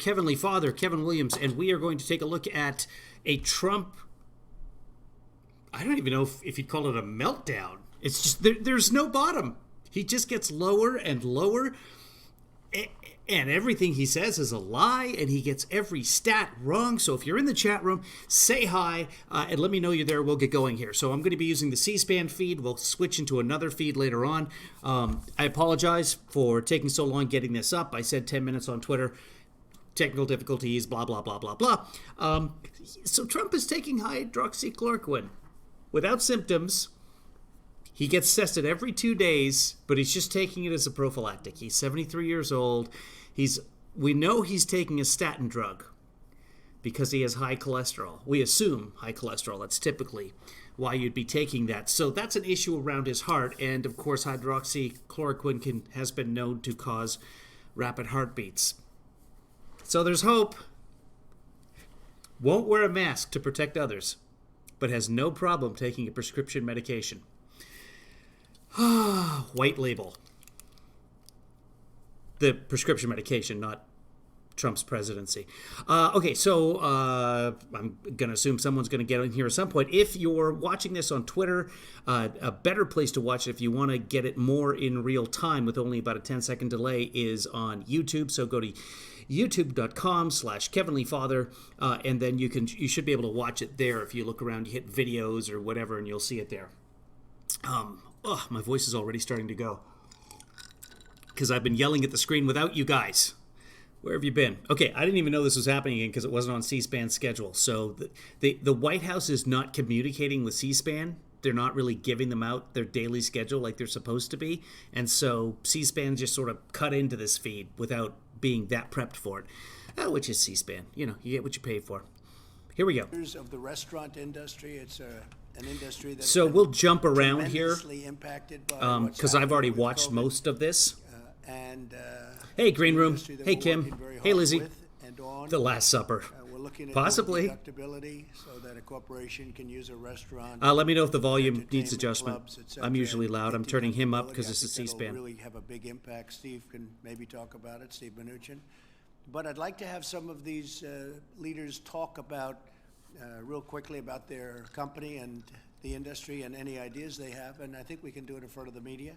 Heavenly Father, Kevin Williams, and we are going to take a look at a Trump. I don't even know if you'd call it a meltdown. It's just there's no bottom. He just gets lower and lower, and everything he says is a lie, and he gets every stat wrong. So if you're in the chat room, say hi and let me know you're there. We'll get going here. So I'm going to be using the C-SPAN feed. We'll switch into another feed later on. I apologize for taking so long getting this up. I said 10 minutes on Twitter. Technical difficulties, blah, blah, blah, blah, blah. So Trump is taking hydroxychloroquine without symptoms. He gets tested every 2 days, but he's just taking it as a prophylactic. He's 73 years old. We know he's taking a statin drug because he has high cholesterol. We assume high cholesterol. That's typically why you'd be taking that. So that's an issue around his heart. And, of course, hydroxychloroquine has been known to cause rapid heartbeats. So there's hope. Won't wear a mask to protect others, but has no problem taking a prescription medication. White label. The prescription medication, not Trump's presidency. Okay, so I'm going to assume someone's going to get in here at some point. If you're watching this on Twitter, a better place to watch it if you want to get it more in real time with only about a 10-second delay is on YouTube. So go to youtube.com/KevinLeeFather, and then you should be able to watch it there. If you look around, you hit videos or whatever, and you'll see it there. My voice is already starting to go because I've been yelling at the screen without you guys. Where have you been? Okay, I didn't even know this was happening again because it wasn't on C-SPAN's schedule. So the White House is not communicating with C-SPAN. They're not really giving them out their daily schedule like they're supposed to be. And so C-SPAN just sort of cut into this feed without being that prepped for it, which is C-SPAN. You get what you pay for. Here we go. Of the restaurant industry, it's an industry that's so we'll jump around here impacted by because I've already watched most of this. And hey, Green Room. Hey, Kim. Hey, Lizzie. On, the Last Supper. We're looking at possibly deductibility so that a corporation can use a restaurant. Let me know if the volume needs adjustment. Clubs, I'm usually loud. I'm turning him up because this is C-SPAN. Really have a big impact. Steve can maybe talk about it. Steve Mnuchin. But I'd like to have some of these leaders talk about real quickly about their company and the industry and any ideas they have. And I think we can do it in front of the media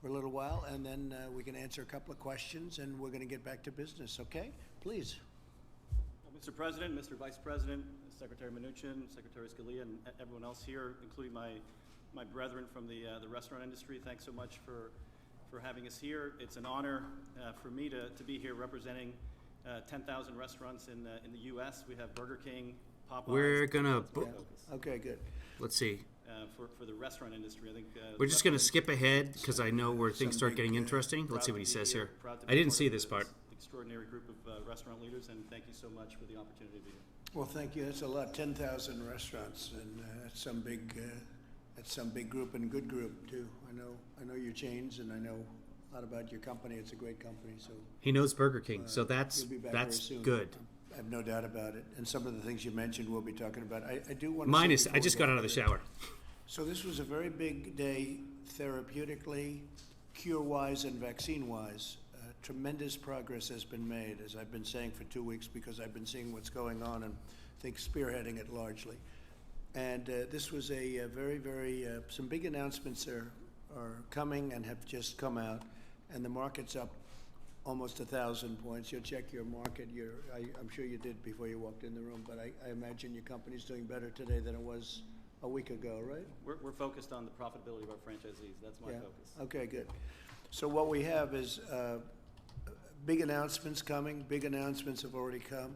for a little while, and then we can answer a couple of questions, and we're going to get back to business. Okay? Please. Mr. President, Mr. Vice President, Secretary Mnuchin, Secretary Scalia, and everyone else here, including my brethren from the restaurant industry, thanks so much for having us here. It's an honor for me to be here representing 10,000 restaurants in the U.S. We have Burger King, Popeyes. We're gonna. Okay, good. Let's see. For the restaurant industry, I think we're just going to skip ahead because I know where things start getting interesting. Let's see what he says here. I didn't see this part. Extraordinary group of restaurant leaders, and thank you so much for the opportunity to be here. Well, thank you. That's a lot. 10,000 restaurants, and that's some big group and good group too. I know your chains, and I know a lot about your company. It's a great company. So he knows Burger King, so that's good. I have no doubt about it. And some of the things you mentioned, we'll be talking about. I do want to. I just got out of the shower. So this was a very big day therapeutically, cure-wise, and vaccine-wise. Tremendous progress has been made, as I've been saying for 2 weeks, because I've been seeing what's going on and I think spearheading it largely. And this was a very, very, some big announcements are coming and have just come out, and the market's up almost 1,000 points. You'll check your market. I'm sure you did before you walked in the room, but I imagine your company's doing better today than it was a week ago, right? We're focused on the profitability of our franchisees. That's my focus. Okay, good. So what we have is big announcements coming. Big announcements have already come,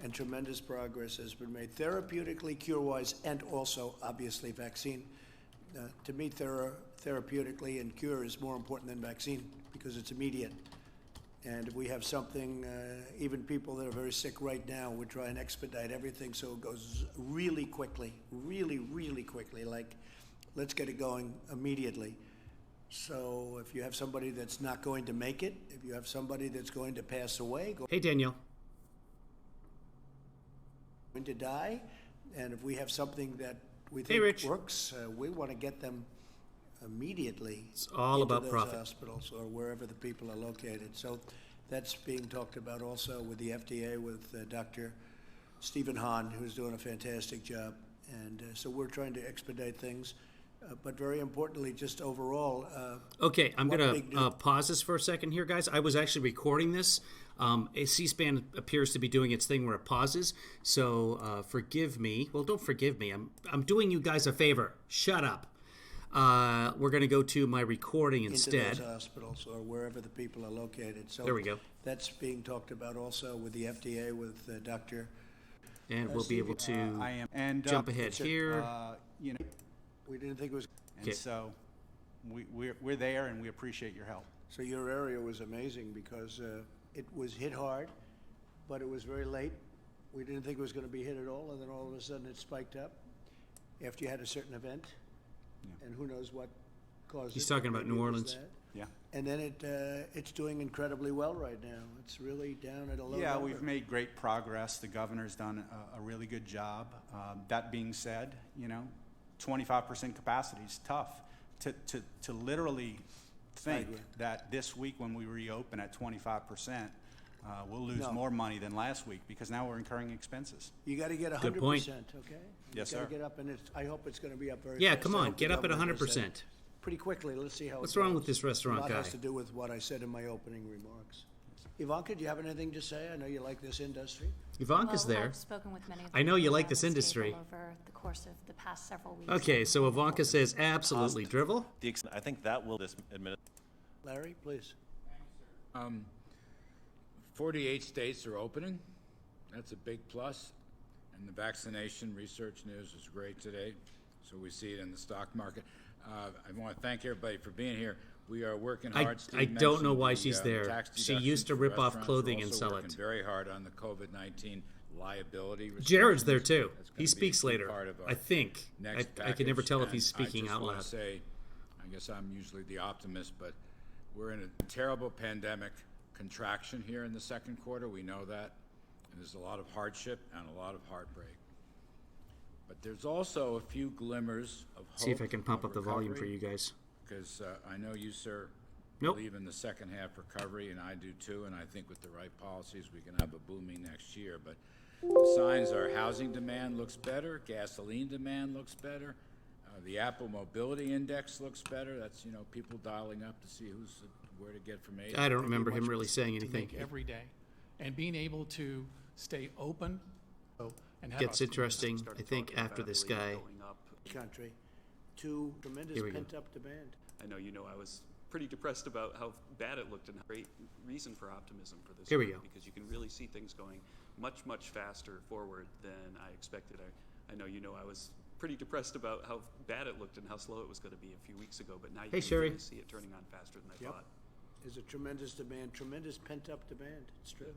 and tremendous progress has been made therapeutically, cure-wise, and also, obviously, vaccine. To me, therapeutically and cure is more important than vaccine because it's immediate. And if we have something, even people that are very sick right now, we try and expedite everything so it goes really quickly, really, really quickly. Like, let's get it going immediately. So if you have somebody that's not going to make it, if you have somebody that's going to pass away, hey, Daniel. Going to die, and if we have something that we think works, we want to get them immediately it's all into about those profit. Hospitals or wherever the people are located. So That's being talked about also with the FDA, with Dr. Stephen Hahn, who's doing a fantastic job. And so we're trying to expedite things. But very importantly, just overall. Okay, I'm going to pause this for a second here, guys. I was actually recording this. C-SPAN appears to be doing its thing where it pauses. So forgive me. Well, don't forgive me. I'm doing you guys a favor. Shut up. We're going to go to my recording instead. Into those hospitals or wherever the people are located. So there we go. That's being talked about also with the FDA, with Dr. And we'll be able to jump ahead here. You know, We didn't think it was. and so we're there, and we appreciate your help. So your area was amazing because it was hit hard, but it was very late. We didn't think it was going to be hit at all, and then all of a sudden it spiked up after you had a certain event, and who knows what caused it. He's talking about Maybe New it was Orleans. that. Yeah. And then it's doing incredibly well right now. It's really down at a low Yeah, number. we've made great progress. The governor's done a really good job. That being said, 25% capacity is tough. To literally think that this week when we reopen at 25%, we'll lose more money than last week because now we're incurring expenses. You got to get 100%, Good point. okay? Yes, You got sir. to get up, and I hope it's going to be up very Yeah, fast. come I on, hope the get up at governor does that 100%. Pretty quickly. Let's see how What's it wrong goes. with this restaurant A lot guy? has to do with what I said in my opening remarks. Ivanka, do you have anything to say? I know you like this industry. Ivanka's there. I've spoken with many of I know you people like around this the industry. table over the course of the past several weeks. Okay, so Ivanka says absolutely drivel. I think that will this administration. Larry, please. 48 states are opening. That's a big plus. And the vaccination research news is great today. So we see it in the stock market. I want to thank everybody for being here. We are working hard. I Steve don't know mentioned why the, she's there. tax She deductions used to for rip off restaurants. clothing We're and also sell working it. very hard on the COVID-19 liability. Jared's there too. restrictions. That's gonna He be a speaks key later. part of our I think. next I can never package. tell if And he's speaking I just out wanna loud. say, I guess I'm usually the optimist, but we're in a terrible pandemic contraction here in the second quarter. We know that. And there's a lot of hardship and a lot of heartbreak. But there's also a few glimmers of hope. See if I can pump of up the volume for recovery, you guys. Because I know you, sir, Nope. believe in the second half recovery, and I do too. And I think with the right policies, we can have a booming next year. But the signs are housing demand looks better, gasoline demand looks better, the Apple Mobility Index looks better. That's people dialing up to see where to get from A. to I don't B. remember him really saying to anything. make every day, and being able to stay open and have Gets a- interesting, I think, after this guy. Country to tremendous Here we go. pent-up demand. I know I was pretty depressed about how bad it looked, and great reason for optimism for this. Here we year, go. Because you can really see things going much, much faster forward than I expected. I know I was pretty depressed about how bad it looked and how slow it was going to be a few weeks ago, but now you Hey, can Sherry. really see it turning on faster than I Yep. thought. There's a tremendous demand, tremendous pent-up demand. It's true.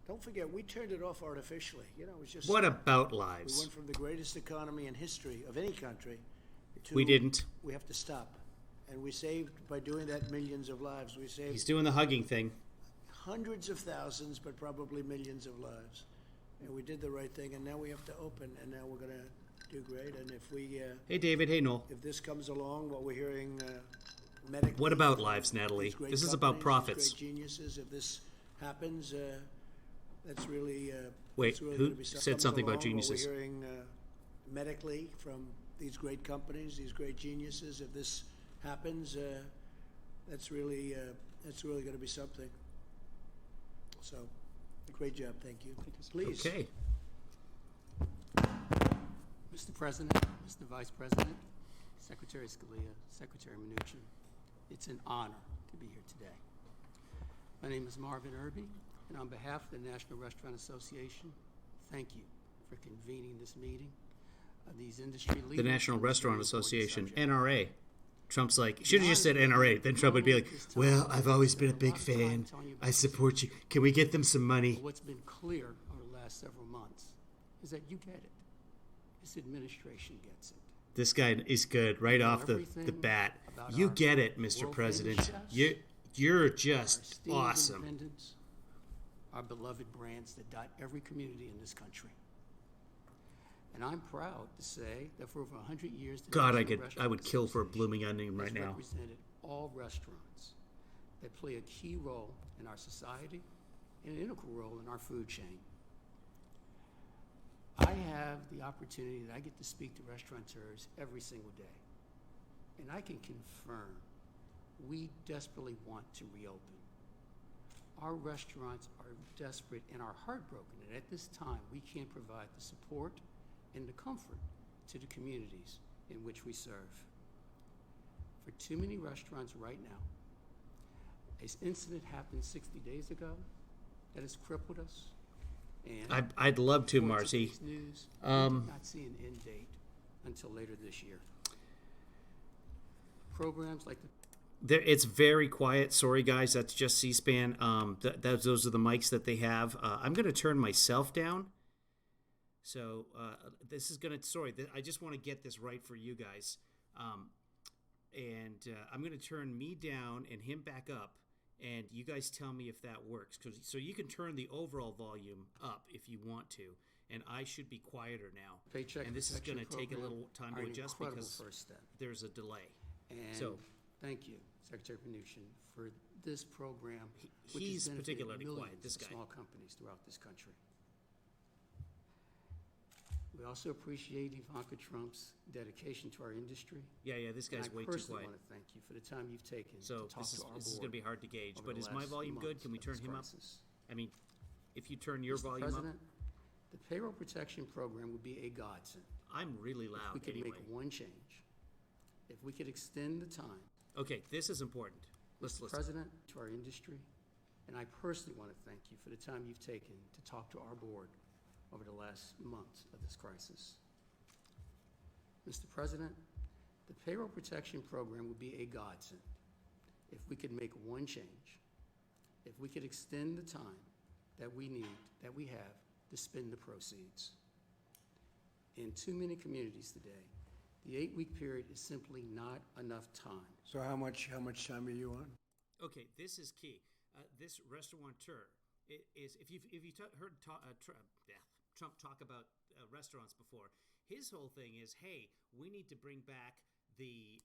Don't forget, we turned it off artificially. It was just. What about We lives? went from the greatest economy in history of any country to. We didn't. We have to stop. And we saved, by doing that, millions of lives. We saved He's doing the hugging thing. hundreds of thousands, but probably millions of lives. And we did the right thing, and now we have to open, and now we're going to do great. And if we, Hey, David. Hey, Noel. if this comes along, what we're hearing medically. What about from lives, Natalie? these great This is about companies, profits. these great geniuses. If this happens, that's really. Wait, that's really who gonna be said comes something about along, what geniuses? We're hearing medically from these great companies, these great geniuses. If this happens, that's really going to be something. So, great job. Thank you. Please. Okay. Mr. President, Mr. Vice President, Secretary Scalia, Secretary Mnuchin, it's an honor to be here today. My name is Marvin Irby, and on behalf of the National Restaurant Association, thank you for convening this meeting of these industry leaders. The National on this Restaurant very important Association, subject. NRA. Trump's like, should have just said NRA. Then Trump would be like, well, I've always been a big fan. I support you. Can we get them some money? But what's been clear over the last several months is that you get it. This administration gets it. This guy is good right off the bat. You get it, Mr. President. You're just Esteemed awesome. independents, our beloved brands that dot every community in this country. And I'm proud to say that for over 100 years, the God, National I Restaurant would kill for a Association blooming onion right has now. represented all restaurants that play a key role in our society and an integral role in our food chain. I have the opportunity that I get to speak to restaurateurs every single day, and I can confirm we desperately want to reopen. Our restaurants are desperate and are heartbroken, and at this time, we can't provide the support and the comfort to the communities in which we serve. For too many restaurants right now, this incident happened 60 days ago that has crippled us. And I'd love to, according Marcy. today's news, we do not see an end date until later this year. Programs like the It's very quiet. Sorry, guys. That's just C-SPAN. Those are the mics that they have. I'm going to turn myself down. So this is going to... Sorry, I just want to get this right for you guys. I'm going to turn me down and him back up. And you guys tell me if that works. So you can turn the overall volume up if you want to. And I should be quieter now. Paycheck and this is going to Protection take a Program little time are to an adjust incredible because first step. there's a delay. And So thank you, Secretary Mnuchin, for this program, which he's has benefited particularly quiet, millions this of guy. small companies throughout this country. We also appreciate Ivanka Trump's dedication to our industry. yeah, this guy's And way I too personally this want to thank you for the time you've taken is going to talk to our to board be hard to gauge. over But the is my last volume good? months Can we of turn this him crisis. up? I mean, if you turn your Mr. volume President, up, the payroll protection program would be a godsend. I'm really If we loud could anyway. make one change, if we could extend the time, Okay, this is important. Let's Mr. listen. President, to our industry, and I personally want to thank you for the time you've taken to talk to our board over the last months of this crisis. Mr. President, the payroll protection program would be a godsend if we could make one change, if we could extend the time that we have to spend the proceeds. In too many communities today, the 8-week period is simply not enough time. So how much time are you on? Okay, this is key. This restaurateur is if you've heard Trump talk about restaurants before, his whole thing is, hey, we need to bring back the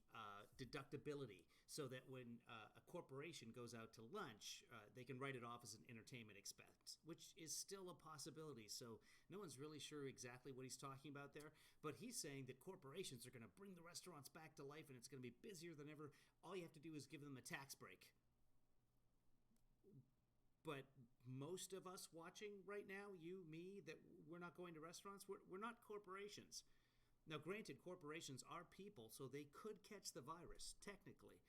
deductibility so that when a corporation goes out to lunch, they can write it off as an entertainment expense, which is still a possibility. So no one's really sure exactly what he's talking about there. But he's saying that corporations are going to bring the restaurants back to life and it's going to be busier than ever. All you have to do is give them a tax break. But most of us watching right now, you, me, that we're not going to restaurants, we're not corporations. Now, granted, corporations are people, so they could catch the virus, technically.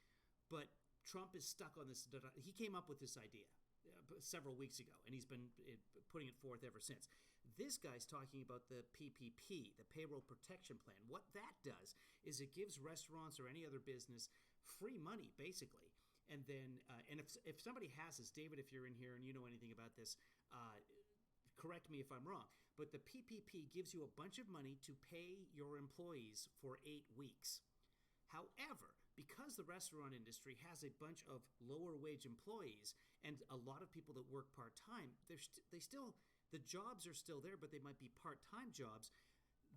But Trump is stuck on this. He came up with this idea several weeks ago, and he's been putting it forth ever since. This guy's talking about the PPP, the Payroll Protection Plan. What that does is it gives restaurants or any other business free money, basically. And then, and if somebody has this, David, if you're in here and you know anything about this, correct me if I'm wrong, but the PPP gives you a bunch of money to pay your employees for 8 weeks. However, because the restaurant industry has a bunch of lower wage employees and a lot of people that work part-time, the jobs are still there, but they might be part-time jobs.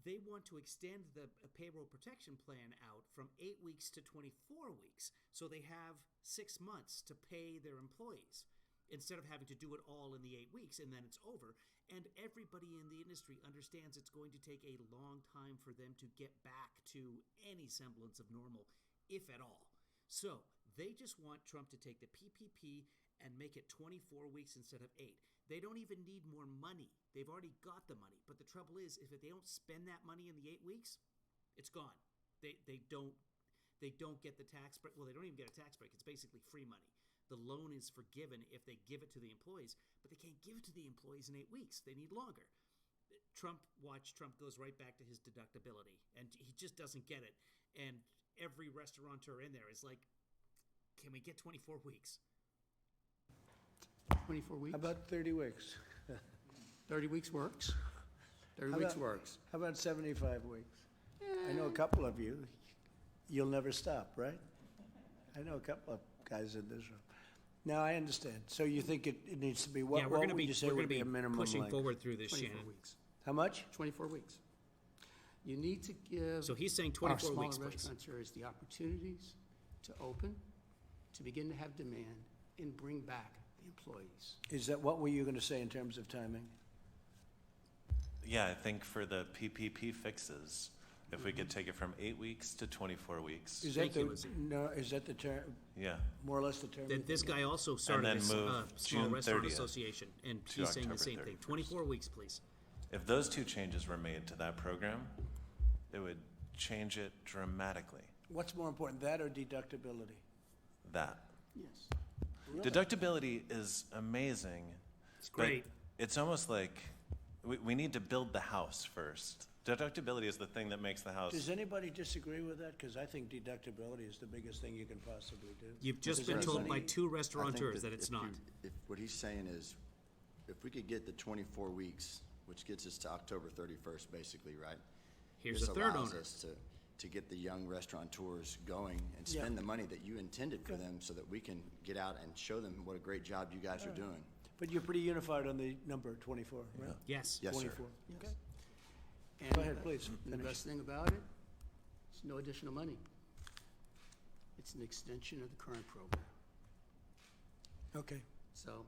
They want to extend the payroll protection plan out from 8 weeks to 24 weeks. So they have 6 months to pay their employees instead of having to do it all in the 8 weeks and then it's over. And everybody in the industry understands it's going to take a long time for them to get back to any semblance of normal, if at all. So they just want Trump to take the PPP and make it 24 weeks instead of 8. They don't even need more money. They've already got the money. But the trouble is, if they don't spend that money in the 8 weeks, it's gone. They don't get the tax break. Well, they don't even get a tax break. It's basically free money. The loan is forgiven if they give it to the employees, but they can't give it to the employees in 8 weeks. They need longer. Trump goes right back to his deductibility, and he just doesn't get it. And every restaurateur in there is like, can we get 24 weeks? 24 weeks? How about 30 weeks? 30 weeks works. 30 How weeks about- works. How about 75 weeks? I know a couple of you, you'll never stop, right? I know a couple of guys in this room. Now, I understand. So you think it needs to be, what Yeah, we're going to would be you say we're going would to be be a minimum pushing length? forward through this, 24 Shannon. weeks. How much? 24 weeks. You need to give So he's saying our 24 weeks, smaller please. restaurateurs the opportunities to open, to begin to have demand, and bring back the employees. Is that, what were you going to say in terms of timing? Yeah, I think for the PPP fixes, if we could take it from 8 weeks to 24 weeks. Is that Thank you, the, Lizzie. no, is that the term, Yeah, more or less the term? This guy also started then this move small June restaurant 30th association, and to he's saying the October same thing. 31st. 24 weeks, please. if those two changes were made to that program, it would change it dramatically. What's more important, that or deductibility? That. Yes. Deductibility is amazing. It's great. But it's almost like we need to build the house first. Deductibility is the thing that makes the house. Does anybody disagree with that? Because I think deductibility is the biggest thing you can possibly do. You've just Is been there told by any- two restaurateurs that it's not. If what he's saying is, if we could get the 24 weeks, which gets us to October 31st, basically, right? Here's This a third allows owner. us to get the young restaurateurs going and spend the money that you intended for them so that we can get out and show them what a great job you guys are doing. But you're pretty unified on the number 24, right? Yes. Yes, sir. 24. Okay. And Go ahead, please. The Finish. best thing about it, it's no additional money. It's an extension of the current program. Okay. So,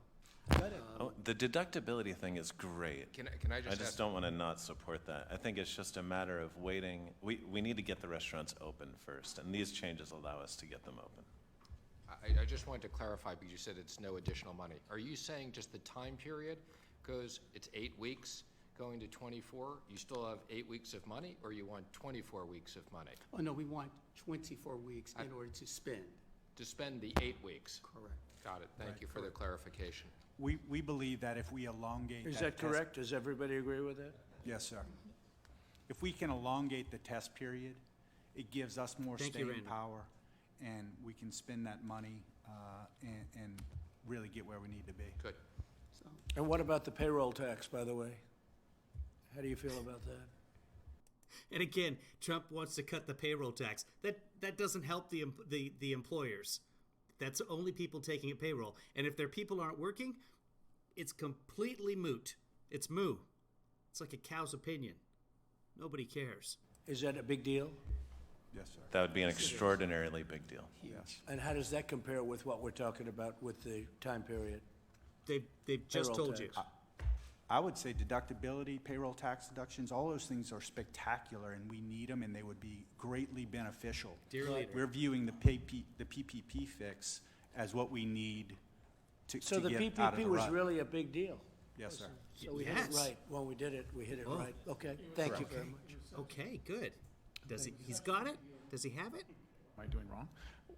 Got it. Oh, the deductibility thing is great. Can I I just just ask? don't want to not support that. I think it's just a matter of waiting. We need to get the restaurants open first, and these changes allow us to get them open. I just wanted to clarify, because you said it's no additional money. Are you saying just the time period goes, it's 8 weeks going to 24? You still have 8 weeks of money, or you want 24 weeks of money? oh no, we want 24 weeks in order to spend. To spend the 8 weeks? Correct. Got it. Thank you for the clarification. We believe that if we elongate Is that that test- correct? Does everybody agree with that? Yes, sir. If we can elongate the test period, it gives us more Thank you, staying Randy. power, and we can spend that money and really get where we need to be. Good. So, And what about the payroll tax, by the way? How do you feel about that? And again, Trump wants to cut the payroll tax. That doesn't help the employers. That's only people taking a payroll. And if their people aren't working, it's completely moot. It's moo. It's like a cow's opinion. Nobody cares. Is that a big deal? Yes, sir. That would be an extraordinarily big deal. Yes. And how does that compare with what we're talking about with the time period? They've just Payroll told you. tax. I would say deductibility, payroll tax deductions, all those things are spectacular, and we need them, and they would be greatly beneficial. Dear leader. We're viewing the PPP fix as what we need to So the get out of the PPP was rut. really a big deal. Yes, sir. So we hit it Yes. right. When we did it, we hit it Oh. right. Okay, thank you very much. Okay, good. Does he's got it? Does he have it? Am I doing wrong?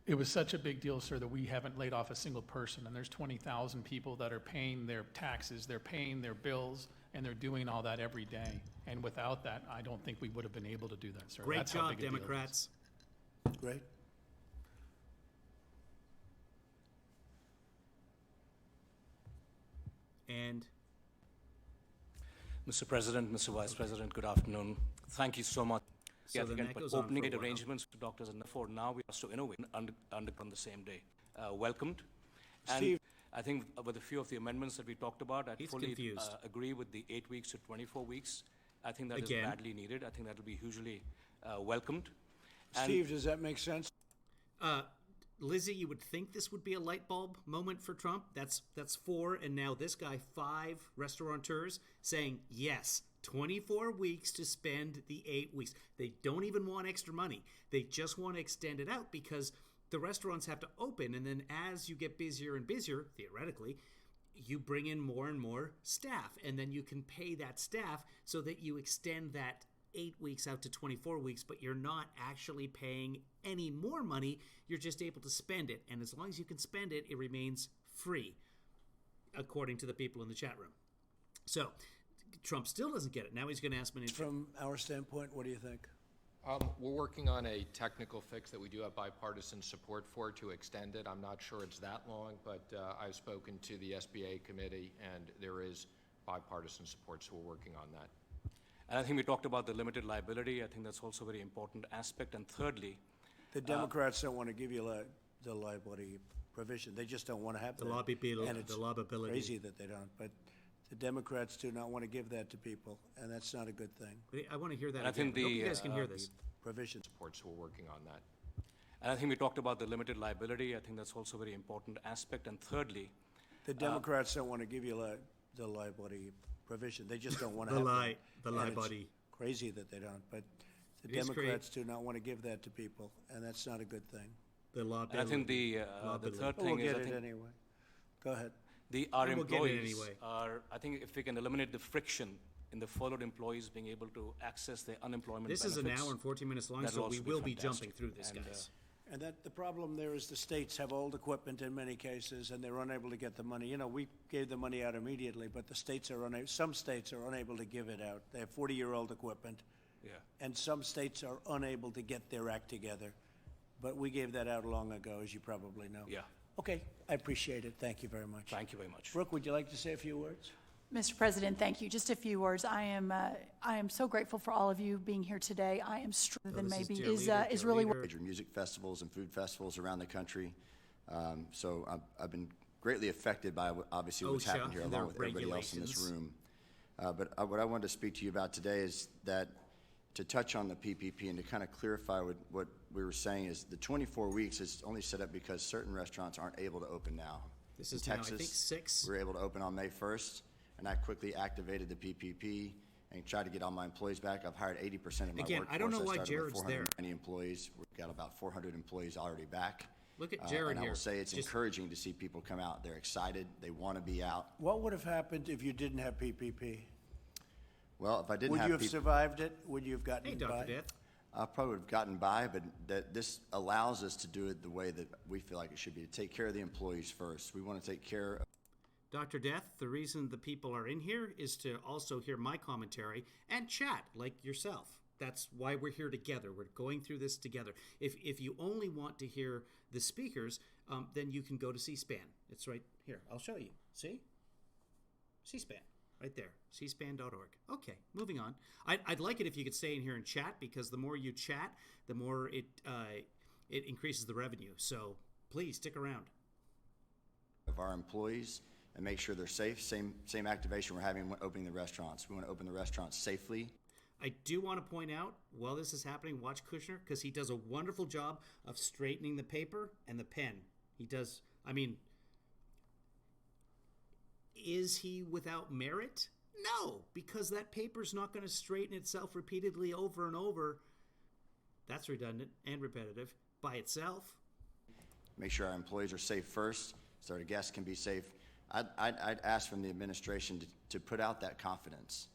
It was such a big deal, sir, that we haven't laid off a single person, and there's 20,000 people that are paying their taxes, they're paying their bills, and they're doing all that every day. And without that, I don't think we would have been able to do that, sir. Great That's how job, big a deal it is. Democrats. Great. And Mr. President, Mr. Vice President, good afternoon. Thank you so much. So then that goes on opening for a while. arrangements to doctors, and therefore now we are to innovate on the same day. Welcomed. Steve. And I think with a few of the amendments that we talked about, I He's fully confused. agree with the 8 weeks to 24 weeks. I think that is Again. badly needed. I think that will be hugely welcomed. And Steve, does that make sense? Lizzie, you would think this would be a light bulb moment for Trump. That's 4, and now this guy, 5 restaurateurs saying yes, 24 weeks to spend the 8 weeks. They don't even want extra money. They just want to extend it out because the restaurants have to open, and then as you get busier and busier, theoretically, you bring in more and more staff, and then you can pay that staff so that you extend that 8 weeks out to 24 weeks, but you're not actually paying any more money. You're just able to spend it. And as long as you can spend it, it remains free, according to the people in the chat room. So Trump still doesn't get it. Now he's going to ask Mnuchin. From our standpoint, what do you think? We're working on a technical fix that we do have bipartisan support for to extend it. I'm not sure it's that long, but I've spoken to the SBA committee, and there is bipartisan support, so we're working on that. And I think we talked about the limited liability. I think that's also a very important aspect. And thirdly, The Democrats don't want to give you the liability provision. They just don't want to have The that. liability- And it's the liability. crazy that they don't. But the Democrats do not want to give that to people, and that's not a good thing. I want to hear that And I again. think I hope the, you guys can hear this. Provision. Support, so we're working on that. And I think we talked about the limited liability. I think that's also a very important aspect. And thirdly, The Democrats don't want to give you the liability provision. They just don't want to The have lie, that. the And it's liability. crazy that they don't, but the It is Democrats do not want to give that to people, and that's not a good thing. The law. and I think the third But we'll thing is, get I it think anyway. Go ahead. our And we'll get it employees anyway. are, I think if we can eliminate the friction in the furloughed employees being able to access their unemployment This is benefits. an hour and 14 minutes long, that'll so we also will be fantastic. jumping through this, And, guys. And that, the problem there is the states have old equipment in many cases, and they're unable to get the money. You know, we gave the money out immediately, but the states are unable, some states are unable to give it out. They have 40-year-old equipment, Yeah. and some states are unable to get their act together. But we gave that out long ago, as you probably know. Yeah. Okay, I appreciate it. Thank you very much. Thank you very much. Brooke, would you like to say a few words? Mr. President, thank you. Just a few words. I am so grateful for all of you being here today. I am stronger than this is maybe dear leader, is dear really leader. Major music festivals and food festivals around the country. So I've been greatly affected by obviously what's OSHA happened here, and their along with everybody else in this regulations. room. But what I wanted to speak to you about today is that to touch on the PPP and to kind of clarify what we were saying is the 24 weeks is only set up because certain restaurants aren't able to open now. This In is now, I Texas, think, 6. we were able to open on May 1st, and I quickly activated the PPP and tried to get all my employees back. I've hired 80% of my Again, workforce. I don't know why started with Jared's there. 490 employees. We've got about 400 employees already back. Look at Jared And I here. will say it's Just- encouraging to see people come out. They're excited. They want to be out. What would have happened if you didn't have PPP? Well, if I didn't Would have you have people, survived it? Would you have gotten Hey, by? Dr. Death. I probably would have gotten by, but this allows us to do it the way that we feel like it should be, to take care of the employees first. We want to take care of Dr. Death, the reason the people are in here is to also hear my commentary and chat like yourself. That's why we're here together. We're going through this together. If you only want to hear the speakers, then you can go to C-SPAN. It's right here. I'll show you. See? C-SPAN. Right there, cspan.org. Okay, moving on. I'd like it if you could stay in here and chat, because the more you chat, the more it increases the revenue. So please stick around. our employees and make sure they're safe. Same activation we're having when opening the restaurants. We want to open the restaurants safely. I do want to point out, while this is happening, watch Kushner, because he does a wonderful job of straightening the paper and the pen. He does, I mean, is he without merit? No, because that paper's not going to straighten itself repeatedly over and over. That's redundant and repetitive by itself. Make sure our employees are safe first, so our guests can be safe. I'd ask from the administration to put out that confidence,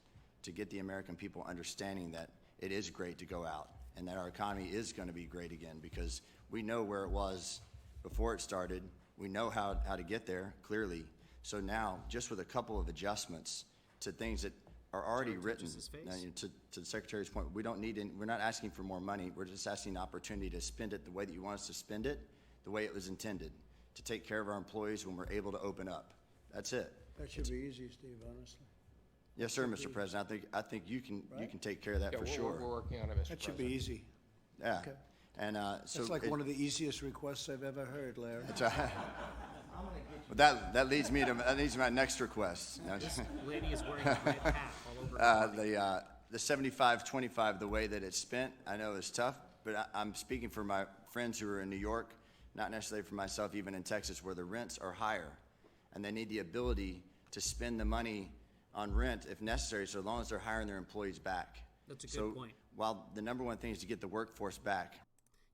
to get the American people understanding that it is great to go out and that our economy is going to be great again, because we know where it was before it started. We know how to get there, clearly. So now, just with a couple of adjustments to things that are already written, to the Secretary's point, we don't need, we're not asking for more money. We're just asking the opportunity to spend it the way that you want us to spend it, the way it was intended, to take care of our employees when we're able to open up. That's it. That should be easy, Steve, honestly. Yes, sir, Mr. President. I think you can take care of that Yeah, for we're sure. working on it, Mr. That should President. be easy. Yeah. Okay. And so That's like one of the easiest requests I've ever heard, Larry. But that leads me to my next request. This lady is wearing a red hat all over her body. The 75-25, the way that it's spent, I know is tough, but I'm speaking for my friends who are in New York, not necessarily for myself, even in Texas, where the rents are higher, and they need the ability to spend the money on rent if necessary, so long as they're hiring their employees back. That's a good point. While the number one thing is to get the workforce back,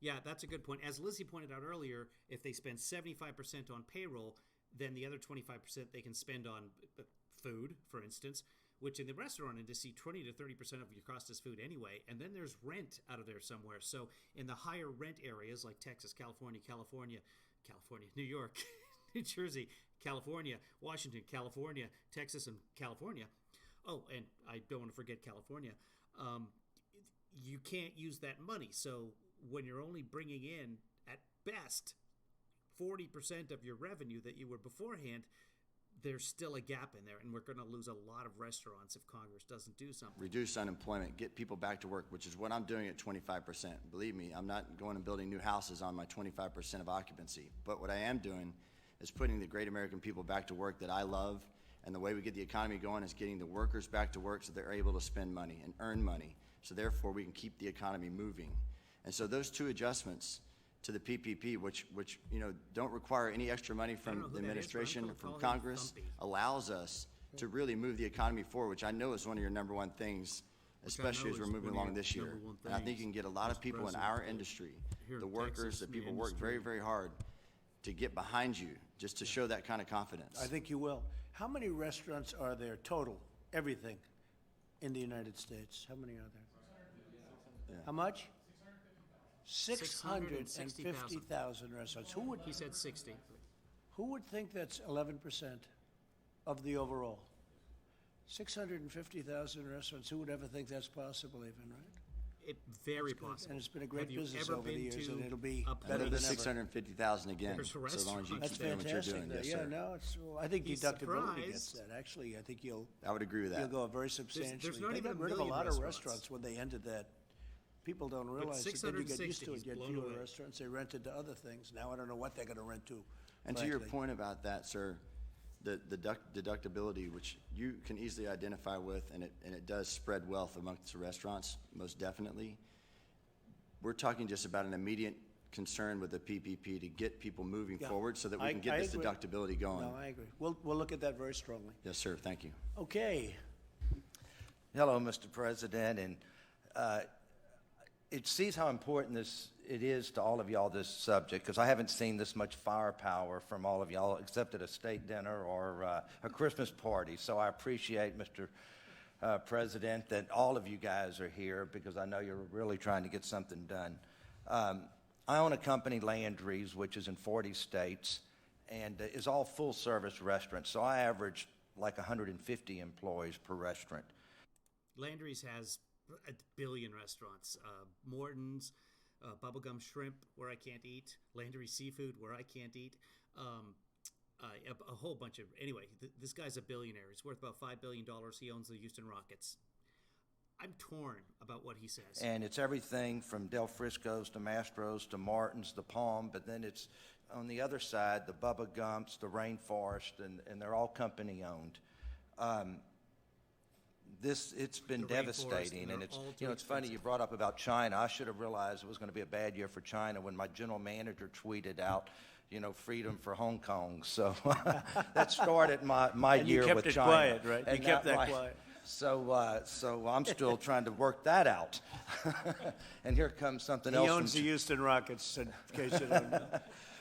Yeah, that's a good point. As Lizzie pointed out earlier, if they spend 75% on payroll, then the other 25% they can spend on food, for instance, which in the restaurant industry, 20 to 30% of your cost is food anyway. And then there's rent out of there somewhere. So in the higher rent areas like Texas, California, New York, New Jersey, California, Washington, California, Texas, and California. Oh, and I don't want to forget California. You can't use that money. So when you're only bringing in, at best, 40% of your revenue that you were beforehand, there's still a gap in there, and we're going to lose a lot of restaurants if Congress doesn't do something. reduce unemployment, get people back to work, which is what I'm doing at 25%. Believe me, I'm not going and building new houses on my 25% of occupancy. But what I am doing is putting the great American people back to work that I love, and the way we get the economy going is getting the workers back to work so they're able to spend money and earn money. So therefore, we can keep the economy moving. And so those two adjustments to the PPP, which don't require any extra money know from who the that is, administration but or I'm from gonna call him Congress, Thumpy. allows us to really move the economy forward, which I know is one of your number one things, especially as we're moving along this year. And I think you can get a lot of people in our industry, here the in workers, Texas, the in the people work very, industry. very hard to get behind you, just to show that kind of confidence. I think you will. How many restaurants are there total, everything, in the United States? How many are there? How much? 650,000 restaurants. He said 60. Who would think that's 11% of the overall? 650,000 restaurants. Who would ever think that's possible even, right? Very That's good. possible. And it's been a great Have you business ever over the been years, to and it'll be a better Another than ever. 650,000 again, There's so long as you restaurants. keep That's doing what you're fantastic. doing. Yes, Yeah, sir. no, I think He's deductibility gets surprised. that. Actually, I think I would agree with that. you'll go very substantially. not They even got a rid of a million lot of restaurants. restaurants when they ended that. People don't realize that then you get used 660, to it. he's You get blown fewer away. restaurants. They rented to other things. Now I don't know what they're going to rent to. And to your frankly. point about that, sir, the deductibility, which you can easily identify with, and it does spread wealth amongst the restaurants, most definitely. We're talking just about an immediate concern with the PPP to get people moving Yeah. forward so that we I- can get I this agree. deductibility going. No, I agree. We'll look at that very strongly. Yes, sir. Thank you. Okay. Hello, Mr. President, and it sees how important it is to all of y'all, this subject, because I haven't seen this much firepower from all of y'all except at a state dinner or a Christmas party. So I appreciate, Mr. President, that all of you guys are here because I know you're really trying to get something done. I own a company, Landry's, which is in 40 states and is all full-service restaurants. So I average like 150 employees per restaurant. Landry's has a billion restaurants. Morton's, Bubblegum Shrimp, where I can't eat. Landry's Seafood, where I can't eat. A whole bunch of... Anyway, this guy's a billionaire. He's worth about $5 billion. He owns the Houston Rockets. I'm torn about what he says. And it's everything from Del Frisco's to Mastro's to Martin's, the Palm, but then it's on the other side, the Bubba Gumps, the Rainforest, and they're all company-owned. It's been The Rainforest, devastating, and and they're it's, all you too know, it's funny you brought up about China. I should have realized it was going to be a bad year for China when my general manager tweeted out, freedom for Hong Kong. So that started my And you year kept with it China. quiet, right? You And kept that quiet. So I'm still trying to work that out. And here comes something else. He owns the Houston Rockets, in case you don't know.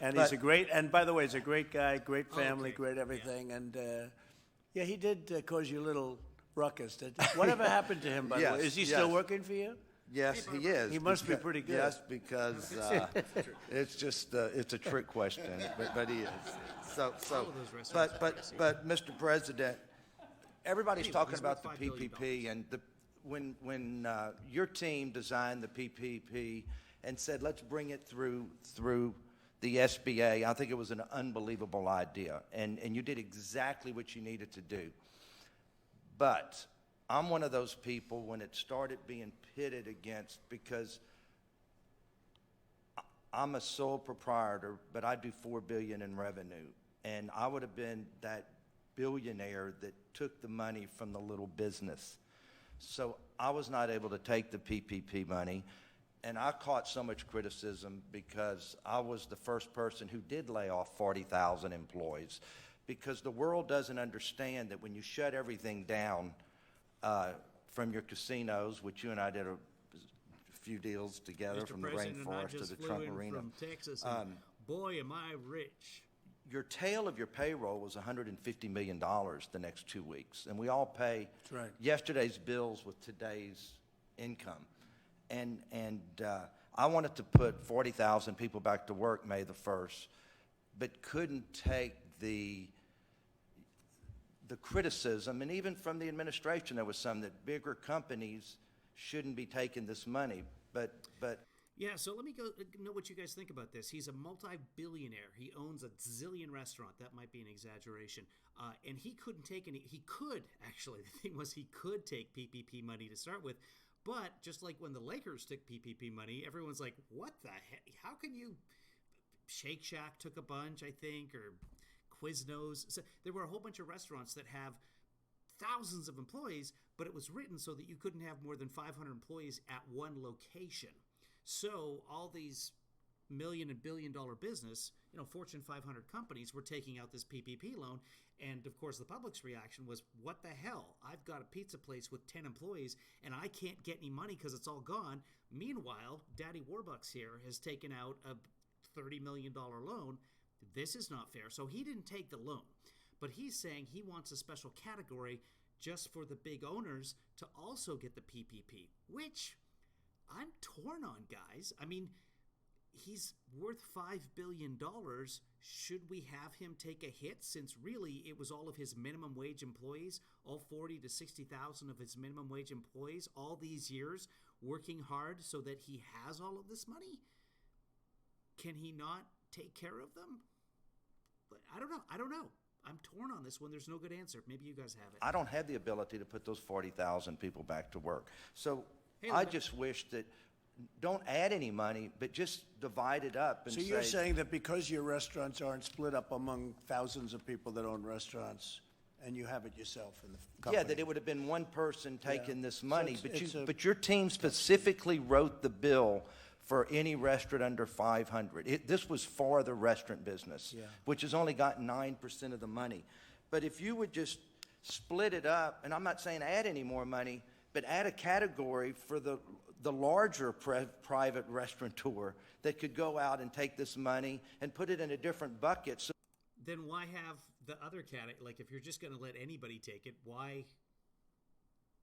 And he's and by the way, he's a great guy, great family, Okay. great everything. And he did cause you a little ruckus. Whatever happened to him, by the way? Yes, Is he still yes. working for you? Yes, he is. He must be pretty good. Yes, because it's just it's a trick question, but he is. So All of those restaurants are crazy. but Mr. President, everybody's Anyway, talking he's about worth the $5 billion. PPP, and when your team designed the PPP and said let's bring it through the SBA, I think it was an unbelievable idea, and you did exactly what you needed to do. But I'm one of those people when it started being pitted against, because I'm a sole proprietor, but I do $4 billion in revenue, and I would have been that billionaire that took the money from the little business. So I was not able to take the PPP money, and I caught so much criticism because I was the first person who did lay off 40,000 employees, because the world doesn't understand that when you shut everything down from your casinos, which you and I did a few deals together, Mr. from the President, and I Rainforest to just the flew Trump in Arena. from Texas, and boy, am I rich. Your tail of your payroll was $150 million the next 2 weeks, and we all pay right. yesterday's bills with today's income. And I wanted to put 40,000 people back to work May the 1st, but couldn't take the criticism, and even from the administration there was some, that bigger companies shouldn't be taking this money, but Yeah, so let me know what you guys think about this. He's a multi-billionaire. He owns a zillion restaurant. That might be an exaggeration. And he couldn't take any. He could, actually. The thing was, he could take PPP money to start with. But just like when the Lakers took PPP money, everyone's like, what the heck? How can you? Shake Shack took a bunch, I think, or Quiznos. So there were a whole bunch of restaurants that have thousands of employees, but it was written so that you couldn't have more than 500 employees at one location. So all these million and billion-dollar business, Fortune 500 companies were taking out this PPP loan. And, of course, the public's reaction was, what the hell? I've got a pizza place with 10 employees, and I can't get any money because it's all gone. Meanwhile, Daddy Warbucks here has taken out a $30 million loan. This is not fair. So he didn't take the loan. But he's saying he wants a special category just for the big owners to also get the PPP, which I'm torn on, guys. I mean, he's worth $5 billion. Should we have him take a hit, since really it was all of his minimum wage employees, all 40 to 60,000 of his minimum wage employees, all these years working hard so that he has all of this money? Can he not take care of them? But I don't know. I'm torn on this one. There's no good answer. Maybe you guys have it. I don't have the ability to put those 40,000 people back to work. So Hey, I just wish that, don't add any money, but just divide it up and So say. you're saying that because your restaurants aren't split up among thousands of people that own restaurants, and you have it yourself in the company? Yeah, that it would have been one person taking Yeah. this So money, it's a- but your team specifically wrote the bill for any restaurant under 500. This was for the restaurant business, Yeah. which has only got 9% of the money. But if you would just split it up, and I'm not saying add any more money, but add a category for the larger private restaurateur that could go out and take this money and put it in a different bucket. So Then why have the other category? Like, if you're just going to let anybody take it, why?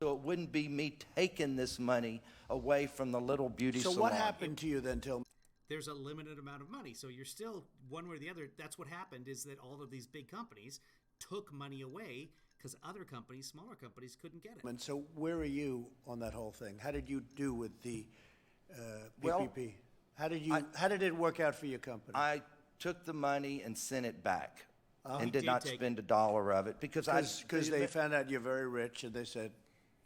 it wouldn't be me taking this money away from the little beauty So salon. what happened to you then, Till? There's a limited amount of money. So you're still, one way or the other, that's what happened, is that all of these big companies took money away because other companies, smaller companies, couldn't get it. And so where are you on that whole thing? How did you do with the Well, PPP? How did it work out for your company? I took the money and sent it back and You did did not take spend a dollar of it because Because they found out you're very rich, and they said,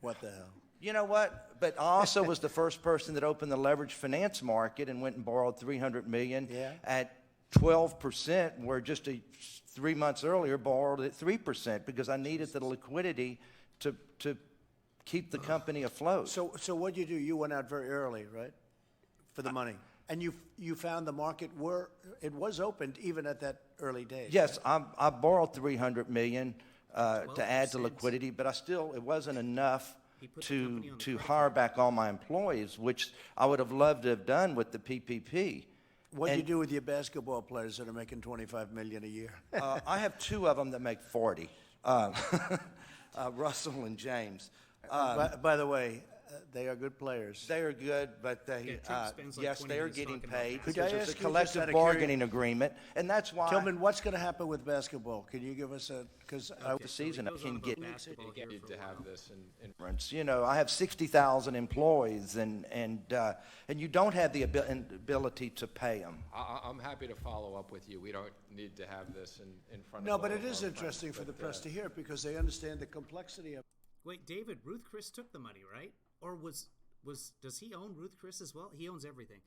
what the hell? You know what? But I also was the first person that opened the leveraged finance market and went and borrowed $300 million Yeah. at 12%, where just 3 months earlier borrowed at 3% because I needed the liquidity to keep the company afloat. So what you do? You went out very early, right, for the money, and you found the market it was opened even at that early days. Yes, I borrowed $300 million to add to 12%. liquidity, but it wasn't enough He put the company on the to credit hire back all my employees, which I would have loved to have done with the PPP. What do you And- do with your basketball players that are making $25 million a year? I have two of them that make 40, Russell and James. By the way, they are good players. They are good, but Yeah, Trump spends like yes, 20 they are minutes getting talking about paid that. Could I because ask there's a you, just out collective of bargaining agreement, and that's why Tillman, what's going to happen with basketball? Can you give us because the season I can get basketball here Need for to a while. have this in difference. You know, I have 60,000 employees, and you don't have the ability to pay them. I'm happy to follow up with you. We don't need to have this in front of No, but all it of is our interesting friends, for the but, press to hear it because they understand the complexity of. Wait, David, Ruth Chris took the money, right? Or does he own Ruth Chris as well? He owns everything.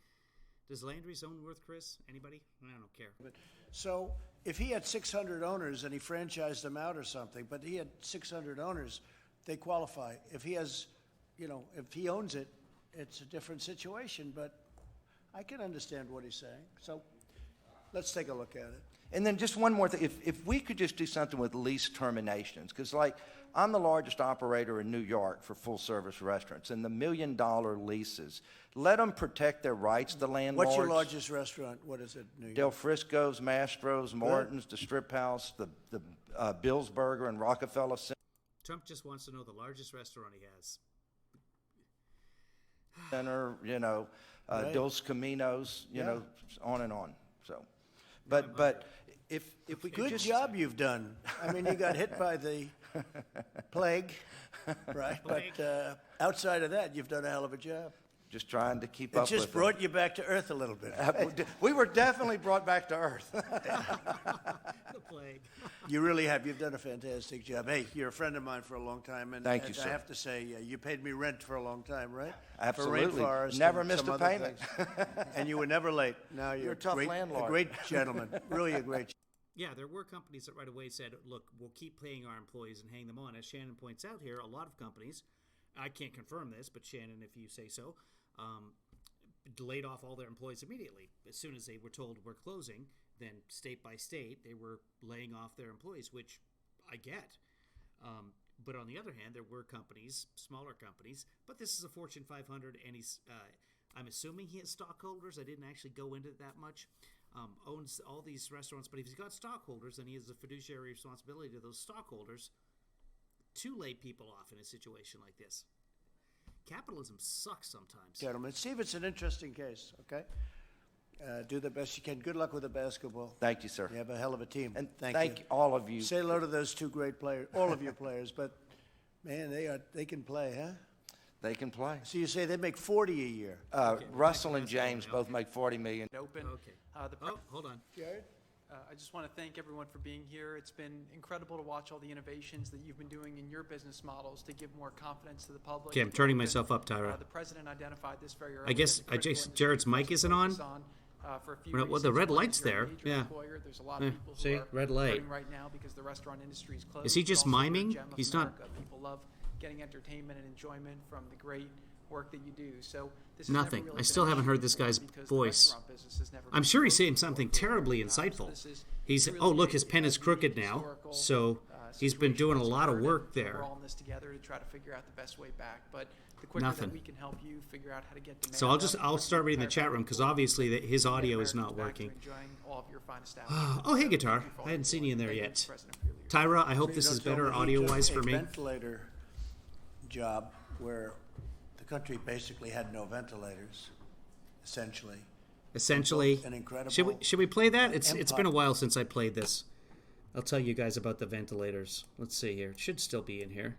Does Landry's own Ruth Chris? Anybody? I don't care. So if he had 600 owners and he franchised them out or something, but he had 600 owners, they qualify. If he has, if he owns it, it's a different situation. But I can understand what he's saying. So let's take a look at it. And then just one more thing, if we could just do something with lease terminations, because I'm the largest operator in New York for full-service restaurants, and the $1 million leases, let them protect their rights, the landlords. What's your largest restaurant? What is it, New York? Del Frisco's, Mastro's, Martin's, the Strip House, the Bill's Burger, and Rockefeller Trump just wants to know the largest restaurant he has. Center, Right. Dos Caminos, Yeah. on and on. So, but if we could Good just job you've done. I mean, you got hit by the plague, right? But outside of that, you've done a hell of a job. just trying to keep It up just with brought you back to earth a little bit. We were definitely brought back to earth. The plague. You really have. You've done a fantastic job. Hey, you're a friend of mine for a long time, and Thank you, and sir. I have to say, you paid me rent for a long time, right? Absolutely. For Rainforest Never and missed some a other payment. things. And you were never late. Now you're a tough great, landlord. A great gentleman. Really a great. Yeah, there were companies that right away said, look, we'll keep paying our employees and hang them on. As Shannon points out here, a lot of companies, I can't confirm this, but Shannon, if you say so, laid off all their employees immediately. As soon as they were told we're closing, then state by state, they were laying off their employees, which I get. But on the other hand, there were companies, smaller companies, but this is a Fortune 500, and he's, I'm assuming he has stockholders. I didn't actually go into it that much. Owns all these restaurants, but if he's got stockholders, then he has a fiduciary responsibility to those stockholders to lay people off in a situation like this. Capitalism sucks sometimes. Gentlemen, Steve, it's an interesting case, okay? Do the best you can. Good luck with the basketball. Thank you, sir. You have a hell of a team. And Thank you. all of you. Say hello to those two great players, all of your players, but man, they can play, huh? They can play. So you say they make 40 a year. Russell and James both make $40 million. Open. Okay. Hold on. Jared? I just want to thank everyone for being here. It's been incredible to watch all the innovations that you've been doing in your business models to give more confidence to the public. Okay, I'm turning myself up, Tyra. The president identified this very early. I guess Jared's mic isn't on. For a few Well, the red reasons. light's One is you're a there. major Yeah. employer. There's a lot of people who See, are red light. hurting right now because the restaurant industry is closed. Is he It's just also a miming? gem of He's not- America. People love getting entertainment and enjoyment from the great work that you do. So this has Nothing. never really I still been an haven't issue heard this before guy's because the voice. restaurant business has never I'm been sure he's closed saying before. something terribly So insightful. this is He's, really oh, look, big, his pen is unique crooked now. historical, So he's been doing a lot of work We're there. all in this together to try to figure out the best way back. But the quicker Nothing. that we can help you figure out how to get demand So I'll up, start reading the chat room because obviously his get audio is not Americans back to working. enjoying all of your fine establishments. Oh, hey, So guitar. thank you for all I hadn't your seen you in there work. yet. Thank you, President, for your leadership. Tyra, I hope You this know, is Tony, better he audio-wise took for a me. ventilator job where the country basically had no ventilators, essentially. Essentially, An incredible should we play that? It's empire. been a while since I played this. I'll tell you guys about the ventilators. Let's see here. It should still be in here.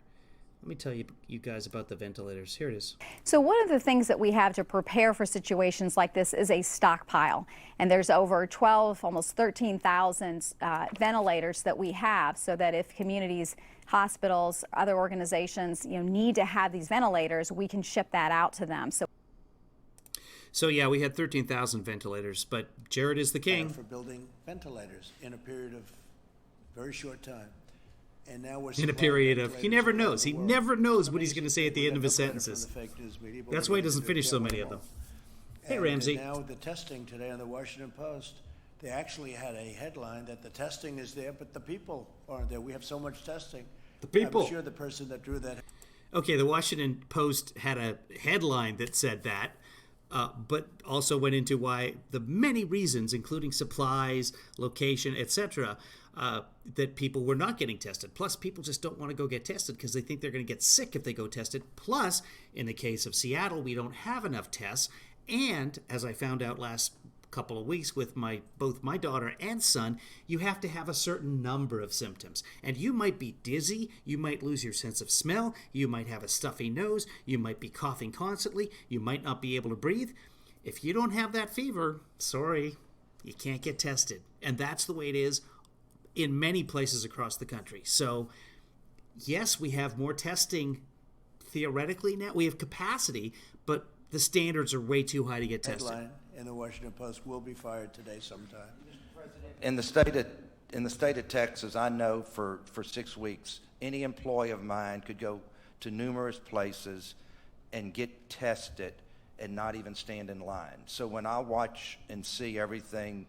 Let me tell you guys about the ventilators. Here it is. So one of the things that we have to prepare for situations like this is a stockpile. And there's over 12, almost 13,000 ventilators that we have so that if communities, hospitals, other organizations, need to have these ventilators, we can ship that out to them. So yeah, we had 13,000 ventilators, but Jared is the king. For building ventilators in a period of very short time. And now we're In a period of, he never knows. He never knows what he's going to say at the end of his sentences. That's why he doesn't finish so many of them. Hey, Ramsey. Now the testing today on the Washington Post, they actually had a headline that the testing is there, but the people aren't there. We have so much testing. The people. I'm sure the person that drew that. Okay, the Washington Post had a headline that said that, but also went into why the many reasons, including supplies, location, etc., that people were not getting tested. Plus, people just don't want to go get tested because they think they're going to get sick if they go tested. Plus, in the case of Seattle, we don't have enough tests. And as I found out last couple of weeks with both my daughter and son, you have to have a certain number of symptoms. And you might be dizzy, you might lose your sense of smell, you might have a stuffy nose, you might be coughing constantly, you might not be able to breathe. If you don't have that fever, sorry, you can't get tested. And that's the way it is in many places across the country. So, yes, we have more testing theoretically now. We have capacity, but the standards are way too high to get tested. Headline in the Washington Post will be fired today sometime. In the state of Texas, I know for 6 weeks, any employee of mine could go to numerous places and get tested and not even stand in line. So when I watch and see everything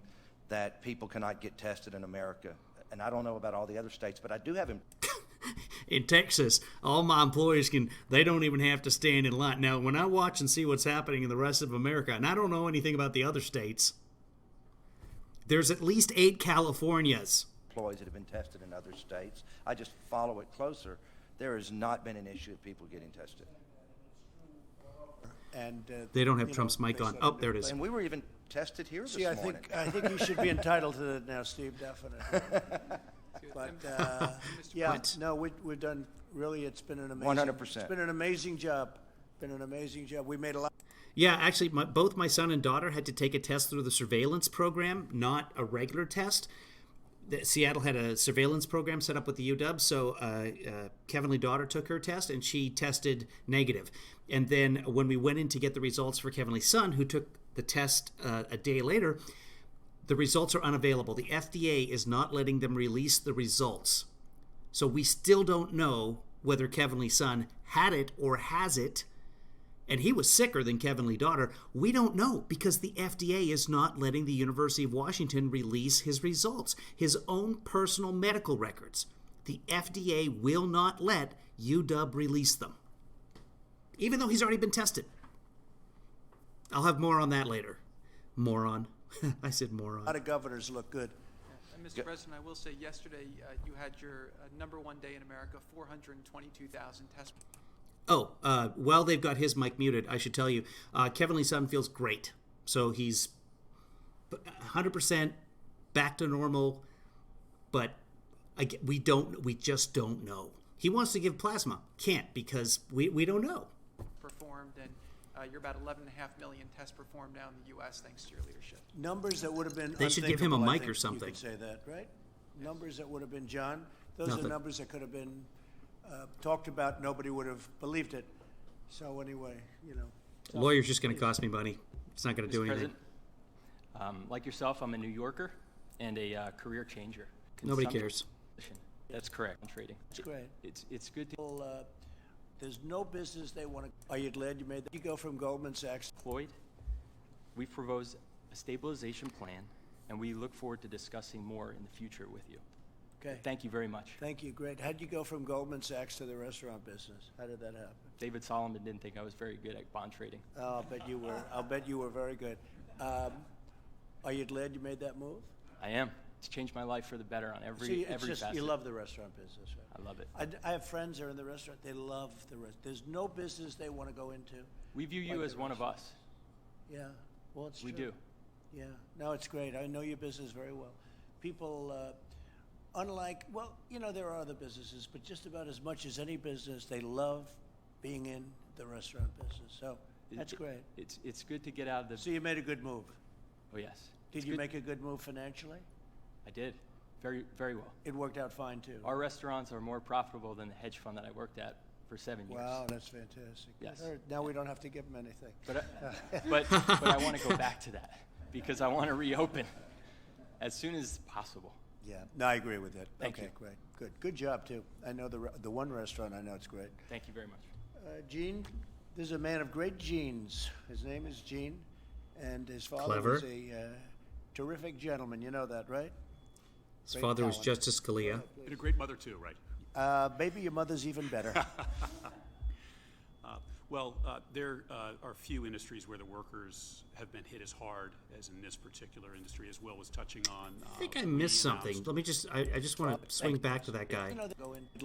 that people cannot get tested in America, and I don't know about all the other states, but I do have in Texas, all my employees they don't even have to stand in line. Now, when I watch and see what's happening in the rest of America, and I don't know anything about the other states, there's at least 8 Californias. Employees that have been tested in other states. I just follow it closer. There has not been an issue of people getting tested. And they don't have Trump's mic on. Oh, there it is. And we were even tested here this morning. I think you should be entitled to that now, Steve, definitely. But yeah, no, we've done really. It's been an amazing. 100%. It's been an amazing job. Been an amazing job. We made a lot. Yeah, actually, both my son and daughter had to take a test through the surveillance program, not a regular test. Seattle had a surveillance program set up with the UW, so Kevin's daughter took her test, and she tested negative. And then when we went in to get the results for Kevin's son, who took the test a day later, the results are unavailable. The FDA is not letting them release the results. So we still don't know whether Kevin's son had it or has it, and he was sicker than Kevin Lee Daughter, we don't know because the FDA is not letting the University of Washington release his results, his own personal medical records. The FDA will not let UW release them, even though he's already been tested. I'll have more on that later. Moron. I said moron. A lot of governors look good. And Mr. President, I will say yesterday you had your #1 day in America, 422,000 tests. Oh, while they've got his mic muted, I should tell you, Kevin Lee Sutton feels great. So he's 100% back to normal, but we just don't know. He wants to give plasma. Can't because we don't know. Performed, and you're about 11.5 million tests performed now in the U.S. thanks to your leadership. Numbers that would have been They should give him a unthinkable, I mic think or something. You could say that, right? Numbers that would have been, John, those Nothing. are numbers that could have been talked about. Nobody would have believed it. So anyway, Lawyer's just going to cost me money. It's not going to do anything. President, like yourself, I'm a New Yorker and a career changer. Nobody cares. That's correct. Trading. That's great. It's good to. There's no business they want to. Are you glad you made that? You go from Goldman Sachs. Floyd, we've proposed a stabilization plan, and we look forward to discussing more in the future with you. Okay. Thank you very much. Thank you. Great. How'd you go from Goldman Sachs to the restaurant business? How did that happen? David Solomon didn't think I was very good at bond trading. Oh, I'll bet you were. I'll bet you were very good. Are you glad you made that move? I am. It's changed my life for the better on every See, it's every just, facet. you love the restaurant business, right? I love it. I have friends that are in the restaurant. They love the restaurant. There's no business they want to go into. We view you like as the one of restaurant. us. Yeah. Well, it's We true. do. Yeah. No, it's great. I know your business very well. People, unlike, well, there are other businesses, but just about as much as any business, they love being in the restaurant business. So that's great. It's good to get out of the. So you made a good move. Oh yes. Did you make a good move financially? I did. Very, very well. It worked out fine too. Our restaurants are more profitable than the hedge fund that I worked at for 7 years. Wow, that's fantastic. Yes. Now we don't have to give them anything. But I want to go back to that because I want to reopen as soon as possible. Yeah, no, I agree with that. Thank okay, you. Great. Good job too. I know the one restaurant. I know it's great. Thank you very much. Gene, this is a man of great genes. His name is Gene, and his father Clever. was a terrific gentleman. You know that, right? His Great father was talent. Justice Scalia. And a great mother too, right? Maybe your mother's even better. There are few industries where the workers have been hit as hard as in this particular industry, as Will was touching on. I think I missed something. Let me I just want to swing back to that guy.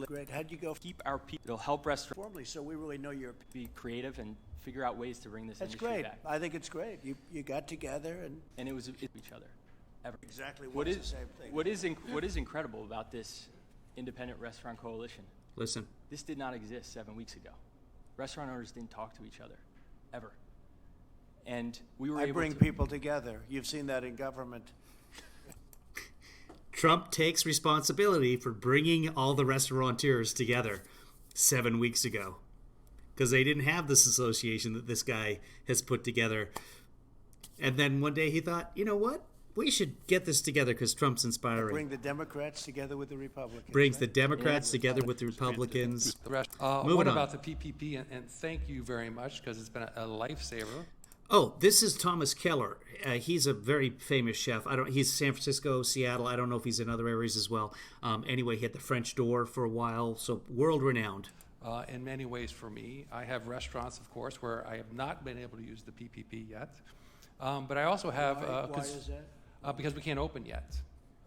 Great. How'd you go? Keep our people. It'll help restaurants Formally, so we really know you're. be creative and figure out ways to bring this That's industry great. back. I think it's great. You got together and It was each other. Ever. exactly What what's is the same thing. what is incredible about this independent restaurant coalition? Listen. This did not exist 7 weeks ago. Restaurant owners didn't talk to each other, ever. And we were I able bring to. people together. You've seen that in government. Trump takes responsibility for bringing all the restaurateurs together 7 weeks ago because they didn't have this association that this guy has put together. And then one day he thought, you know what? We should get this together because Trump's inspiring. Bring the Democrats together with the Republicans. Brings the right? Democrats together with the Republicans. What Moving on. about the PPP? And thank you very much because it's been a lifesaver. Oh, this is Thomas Keller. He's a very famous chef. He's San Francisco, Seattle. I don't know if he's in other areas as well. Anyway, he had the French door for a while, so world renowned. In many ways for me, I have restaurants, of course, where I have not been able to use the PPP yet. But I also have Why is that? because we can't open yet,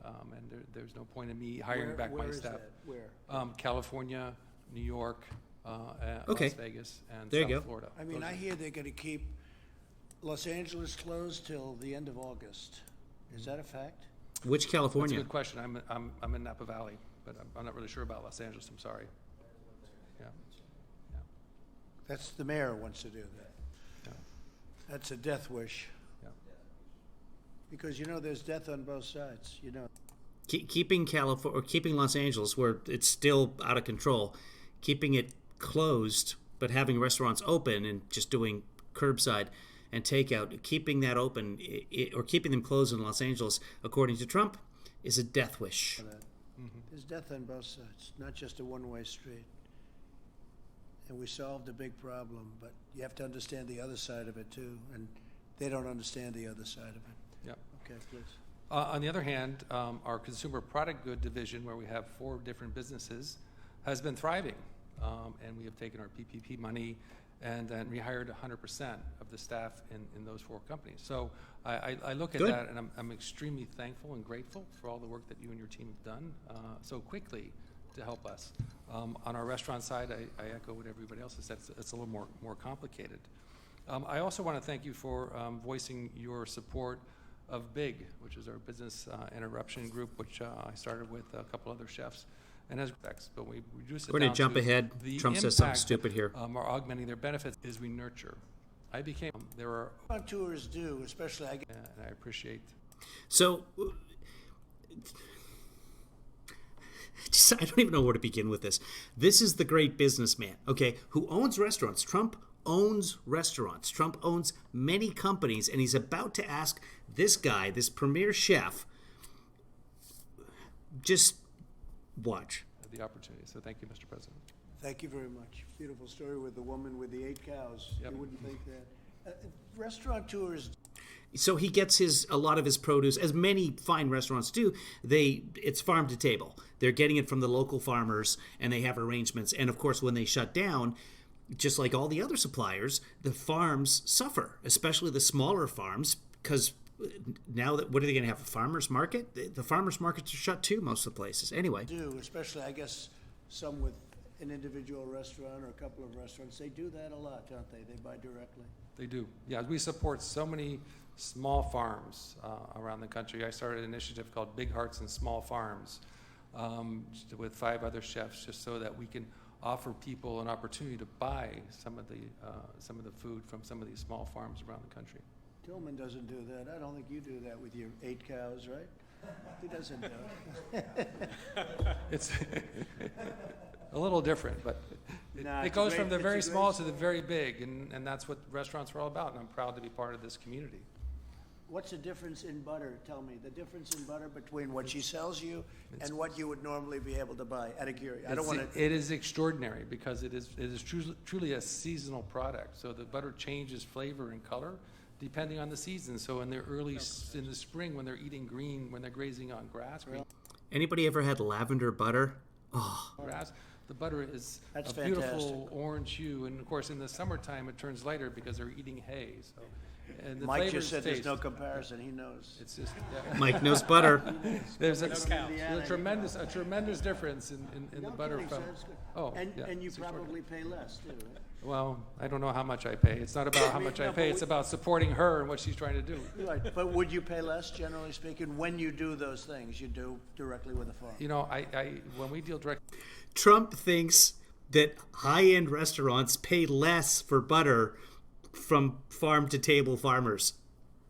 and there's no point in me hiring back where my is staff. that? Where? California, New York, Okay. Las Vegas, and There you South go. Florida. I mean, I hear they're going to keep Los Angeles closed till the end of August. Is that a fact? Which That's a California? good question. I'm in Napa Valley, but I'm not really sure about Los Angeles. I'm sorry. Yeah. That's the mayor wants to do that. Yeah. That's a death wish. Yeah. Because there's death on both sides. Keeping California or keeping Los Angeles, where it's still out of control, keeping it closed but having restaurants open and just doing curbside and takeout, keeping that open or keeping them closed in Los Angeles, according to Trump, is a death wish. There's death on both sides, not just a one-way street. and we solved a big problem, but you have to understand the other side of it too, and they don't understand the other side of it. Yep. Okay, please. On the other hand, our consumer product good division, where we have 4 different businesses, has been thriving. And we have taken our PPP money and then rehired 100% of the staff in those 4 companies. So I look at Good. that, and I'm extremely thankful and grateful for all the work that you and your team have done so quickly to help us. On our restaurant side, I echo what everybody else has said. It's a little more complicated. I also want to thank you for voicing your support of BIG, which is our business interruption group, which I started with a couple other chefs, and has effects. But we reduce it We're down going to jump ahead. the Trump says something impact, stupid here. Are augmenting their benefits is we nurture. I became there are Tours do, especially I get. and I appreciate. So, I don't even know where to begin with this. This is the great businessman, okay, who owns restaurants. Trump owns restaurants. Trump owns many companies, and he's about to ask this guy, this premier chef, just watch. The opportunity. So thank you, Mr. President. Thank you very much. Beautiful story with the woman with the 8 cows. Yep. You wouldn't think that. Restaurateurs. So he gets a lot of his produce, as many fine restaurants do. It's farm to table. They're getting it from the local farmers, and they have arrangements. And of course, when they shut down, just like all the other suppliers, the farms suffer, especially the smaller farms, because now that what are they going to have, a farmers market? The farmers markets are shut too, most of the places. Anyway. Do, especially, I guess, some with an individual restaurant or a couple of restaurants. They do that a lot, don't they? They buy directly. They do. Yeah, we support so many small farms around the country. I started an initiative called Big Hearts and Small Farms with 5 other chefs, just so that we can offer people an opportunity to buy some of the food from some of these small farms around the country. Tillman doesn't do that. I don't think you do that with your 8 cows, right? He doesn't do it. It's a little different, but it goes from the very small to the very big, and that's what restaurants are all about, and I'm proud to be part of this community. What's the difference in butter? Tell me, the difference in butter between what she sells you and what you would normally be able to buy at a curiosity. I don't want to. It is extraordinary because it is truly a seasonal product. So the butter changes flavor and color depending on the season. So in the in the spring, when they're eating green, when they're grazing on grass. Anybody ever had lavender butter? Oh. Grass. The butter is That's a fantastic. beautiful orange hue, and of course in the summertime it turns lighter because they're eating hay. So, and the Mike flavors just said there's taste. no comparison. He knows. It's just yeah. Mike knows butter. There's a tremendous difference in the butter from. Oh, and yeah, you it's probably pay less too, right? Well, I don't know how much I pay. It's not about how much I pay. It's about supporting her and what she's trying to do. Right, but would you pay less, generally speaking, when you do those things you do directly with the farm? You know, when we deal direct. Trump thinks that high-end restaurants pay less for butter from farm-to-table farmers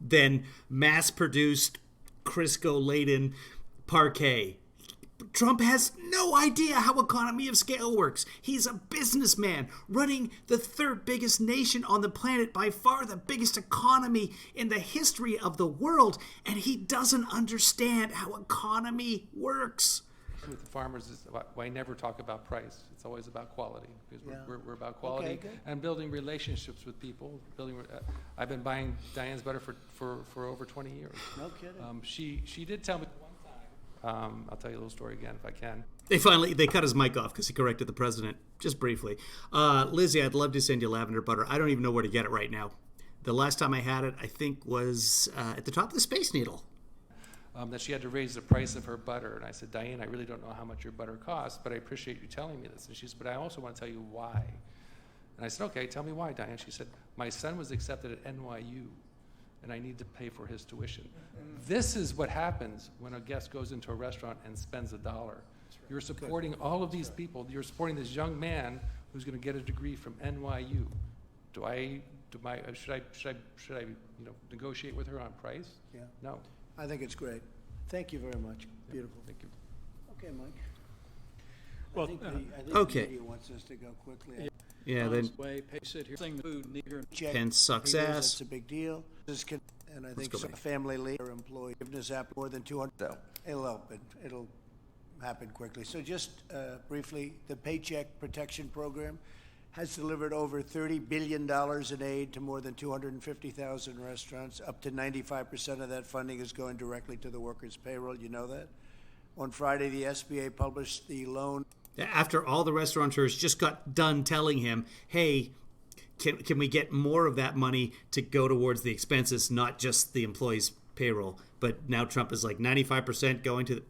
than mass-produced, Crisco-laden parquet. Trump has no idea how economy of scale works. He's a businessman running the 3rd biggest nation on the planet, by far the biggest economy in the history of the world, and he doesn't understand how economy works. With the farmers, I never talk about price. It's always about quality, because we're about quality Okay, and building relationships with people. I've been buying Diane's butter for over 20 years. No kidding. She did tell me one time. I'll tell you a little story again if I can. They cut his mic off because he corrected the president, just briefly. Lizzie, I'd love to send you lavender butter. I don't even know where to get it right now. The last time I had it, I think, was at the top of the Space Needle. That she had to raise the price of her butter. And I said, Diane, I really don't know how much your butter costs, but I appreciate you telling me this. And she said, but I also want to tell you why. And I said, okay, tell me why, Diane. She said, my son was accepted at NYU, and I need to pay for his tuition. This is what happens when a guest goes into a restaurant and spends $1. You're supporting all of these people. You're supporting this young man who's going to get a degree from NYU. Should I negotiate with her on price? Yeah. No. I think it's great. Thank you very much. Beautiful. Thank you. Okay, Mike. Well, I think okay. the media wants us to go quickly. Yeah, then way, pace it here. Thing the food near Pence sucks He knows ass. It's a big deal. And I think go some back. family leader employee forgiveness app more than 200. It'll help. It'll happen quickly. So just briefly, the Paycheck Protection Program. has delivered over $30 billion in aid to more than 250,000 restaurants. Up to 95% of that funding is going directly to the workers' payroll. You know that? On Friday, the SBA published the loan. After all the restaurateurs just got done telling him, hey, can we get more of that money to go towards the expenses, not just the employees' payroll? But now Trump is like 95% going to the...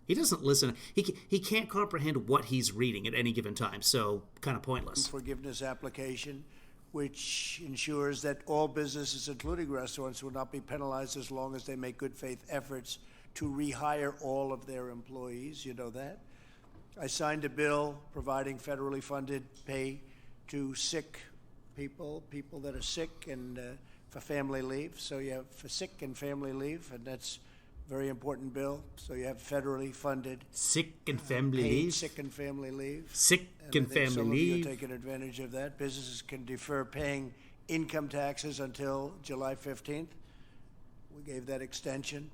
He doesn't listen. He can't comprehend what he's reading at any given time, so kind of pointless. Forgiveness application, which ensures that all businesses, including restaurants, will not be penalized as long as they make good faith efforts to rehire all of their employees. You know that? I signed a bill providing federally funded pay to sick people that are sick and for family leave. So you have for sick and family leave, and that's very important bill. So you have federally funded sick and family paid leave. Sick and family leave. Sick and family some leave. Of you are taking advantage of that. Businesses can defer paying income taxes until July 15th. We gave that extension.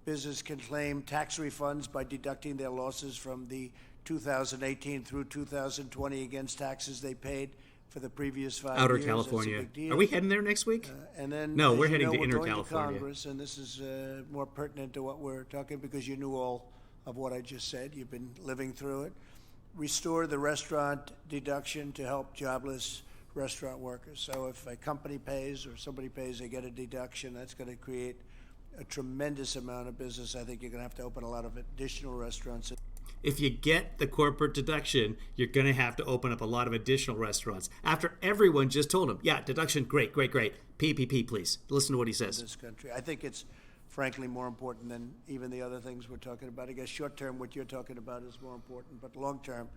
Business can claim tax refunds by deducting their losses from the 2018 through 2020 against taxes they paid for the previous 5 Outer years. California. That's a big deal. Are we heading there next week? And then, no, as we're you heading know, to we're Inner going California. To Congress, and this is more pertinent to what we're talking because you knew all of what I just said. You've been living through it. Restore the restaurant deduction to help jobless restaurant workers. So if a company pays or somebody pays, they get a deduction. That's going to create a tremendous amount of business. I think you're going to have to open a lot of additional restaurants. If you get the corporate deduction, you're going to have to open up a lot of additional restaurants. After everyone just told him, yeah, deduction, great. PPP, please. Listen to what he says. In this country. I think it's, frankly, more important than even the other things we're talking about. I guess short-term, what you're talking about is more important, but long-term,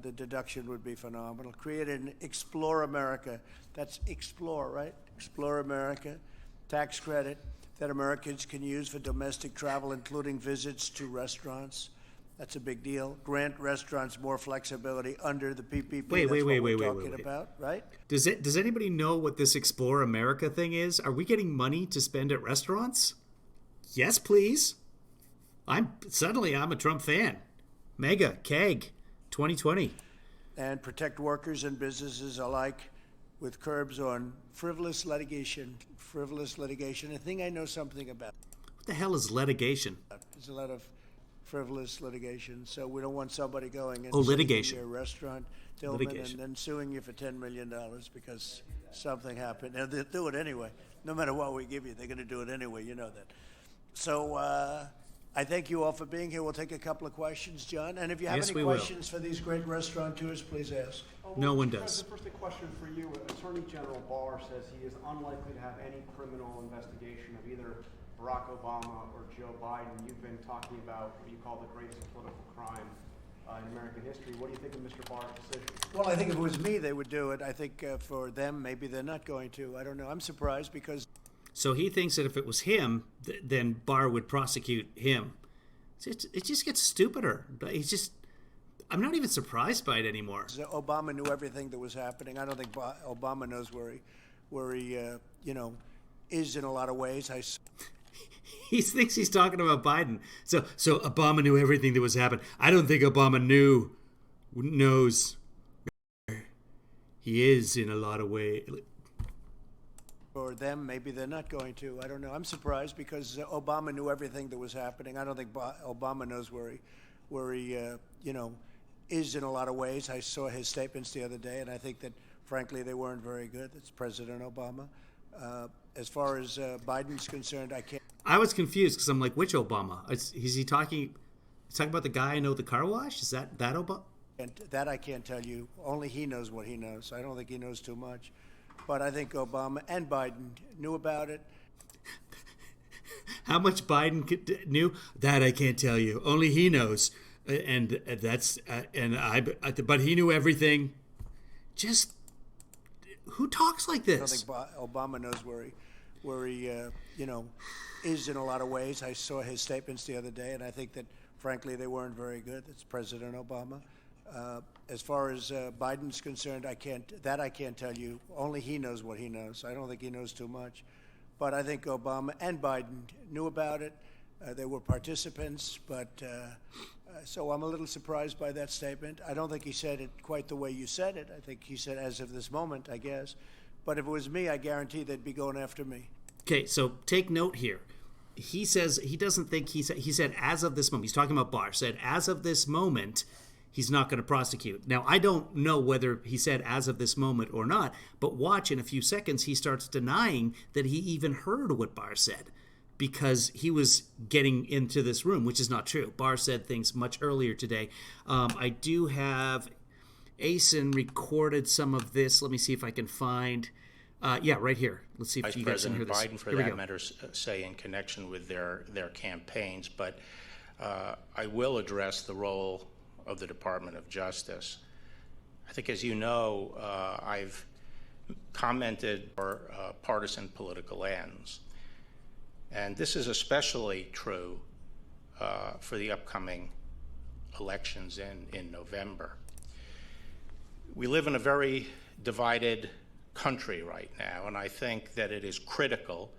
the deduction would be phenomenal. Create an Explore America. That's Explore, right? Explore America. Tax credit that Americans can use for domestic travel, including visits to restaurants. That's a big deal. Grant restaurants more flexibility under the PPP. Wait, about, right? Does anybody know what this Explore America thing is? Are we getting money to spend at restaurants? Yes, please. I'm a Trump fan. Mega KEG 2020. And protect workers and businesses alike with curbs on frivolous litigation. A thing I know something about. What the hell is litigation? There's a lot of frivolous litigation, so we don't want somebody going and litigation. Your restaurant, and then suing you for $10 million because something happened. And they'll do it anyway. No matter what we give you, they're going to do it anyway. You know that. So I thank you all for being here. We'll take a couple of questions, John. And if you have any questions for these great restaurateurs, please ask. No one does. First, a question for you. Attorney General Barr says he is unlikely to have any criminal investigation of either Barack Obama or Joe Biden. You've been talking about what you call the greatest political crime in American history. What do you think of Mr. Barr's decision? Well, I think if it was me, they would do it. I think for them, maybe they're not going to. I don't know. I'm surprised because... So he thinks that if it was him, then Barr would prosecute him. It just gets stupider. I'm not even surprised by it anymore. Obama knew everything that was happening. I don't think Obama knows where he is in a lot of ways. He thinks he's talking about Biden. So Obama knew everything that was happening. I don't think Obama knows where he is in a lot of ways. For them, maybe they're not going to. I don't know. I'm surprised because Obama knew everything that was happening. I don't think Obama knows where he is in a lot of ways. I saw his statements the other day, and I think that, frankly, they weren't very good. It's President Obama. As far as Biden's concerned, I can't. I was confused because I'm like, which Obama? Is he talking? He's talking about the guy I know at the car wash? Is that Obama? And that I can't tell you. Only he knows what he knows. I don't think he knows too much. But I think Obama and Biden knew about it. How much Biden knew? That I can't tell you. Only he knows. And that's but he knew everything. Just who talks like this? I don't think Obama knows where he is in a lot of ways. I saw his statements the other day, and I think that, frankly, they weren't very good. It's President Obama. As far as Biden's concerned, I can't tell you. Only he knows what he knows. I don't think he knows too much. But I think Obama and Biden knew about it. They were participants, but So I'm a little surprised by that statement. I don't think he said it quite the way you said it. I think he said as of this moment, I guess. But if it was me, I guarantee they'd be going after me. Okay, so take note here. He says he doesn't think he said as of this moment. He's talking about Barr. Said as of this moment, he's not going to prosecute. Now, I don't know whether he said as of this moment or not, but watch in a few seconds, he starts denying that he even heard what Barr said because he was getting into this room, which is not true. Barr said things much earlier today. I do have Asen recorded some of this. Let me see if I can find... yeah, right here. Let's see if Vice you guys can hear President this. Biden, for that matter, say in connection with their campaigns, but I will address the role of the Department of Justice. I think, as you know, I've commented for partisan political ends, and this is especially true for the upcoming elections in November. We live in a very divided country right now, and I think that it is critical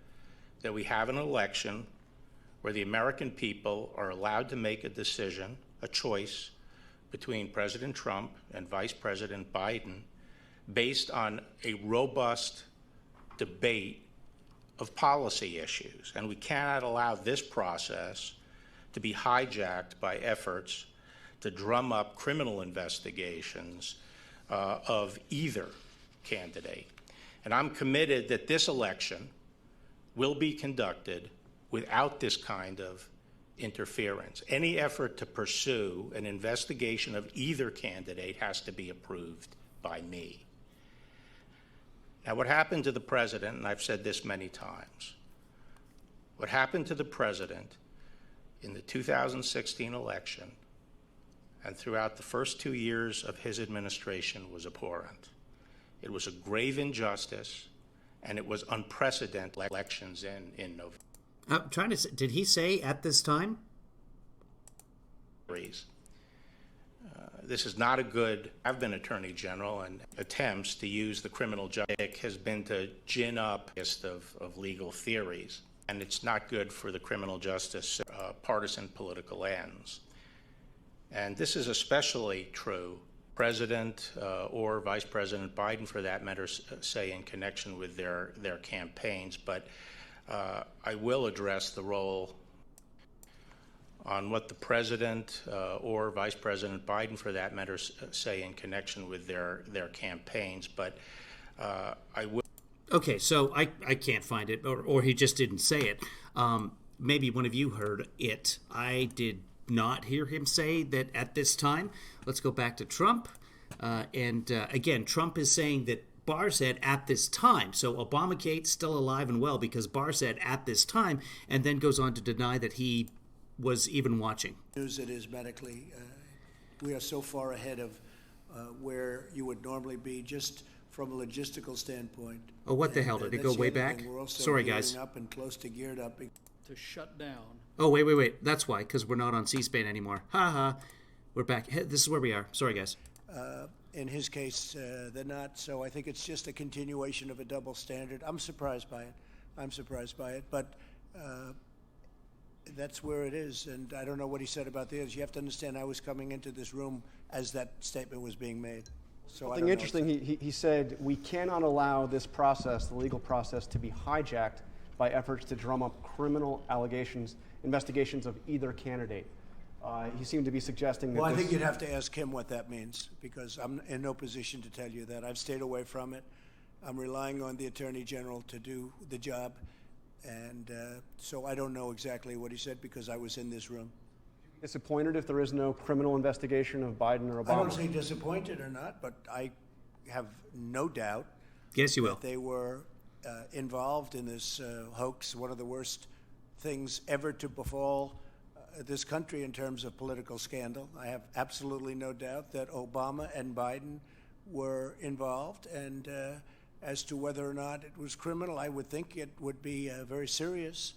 that we have an election where the American people are allowed to make a decision, a choice between President Trump and Vice President Biden based on a robust debate of policy issues. And we cannot allow this process to be hijacked by efforts to drum up criminal investigations of either candidate. And I'm committed that this election will be conducted without this kind of interference. Any effort to pursue an investigation of either candidate has to be approved by me. Now, what happened to the president, and I've said this many times, what happened to the president in the 2016 election and throughout the first 2 years of his administration was abhorrent. It was a grave injustice, and it was unprecedented elections in November. I'm trying to say, did he say at this time? This is not a good... I've been Attorney General, and attempts to use the criminal justice has been to gin up a list of legal theories, and it's not good for the criminal justice partisan political ends. And this is especially true. President or Vice President Biden, for that matter, say in connection with their campaigns, but I will address the role on what the President or Vice President Biden, for that matter, say in connection with their campaigns, but I will... Okay, so I can't find it, or he just didn't say it. Maybe one of you heard it. I did not hear him say that at this time. Let's go back to Trump. Again, Trump is saying that Barr said at this time. So Obamagate's still alive and well because Barr said at this time, and then goes on to deny that he was even watching. News it is medically. We are so far ahead of where you would normally be just from a logistical standpoint. Oh, what the hell? Did it go way back? We're also Sorry, guys. Up and close to geared up. To shut down. Oh, wait. That's why, because we're not on C-SPAN anymore. Ha. We're back. This is where we are. Sorry, guys. In his case, they're not. So I think it's just a continuation of a double standard. I'm surprised by it. But that's where it is. And I don't know what he said about the others. You have to understand, I was coming into this room as that statement was being made. So Something interesting, he said, we cannot allow this process, the legal process, to be hijacked by efforts to drum up criminal investigations of either candidate. He seemed to be suggesting that Well, I think you'd have to ask him what that means, because I'm in no position to tell you that. I've stayed away from it. I'm relying on the Attorney General to do the job, and so I don't know exactly what he said because I was in this room. Disappointed if there is no criminal investigation of Biden or Obama? I don't say disappointed or not, but I have no doubt yes, you will. That they were involved in this hoax, one of the worst things ever to befall this country in terms of political scandal. I have absolutely no doubt that Obama and Biden were involved, and as to whether or not it was criminal, I would think it would be very serious,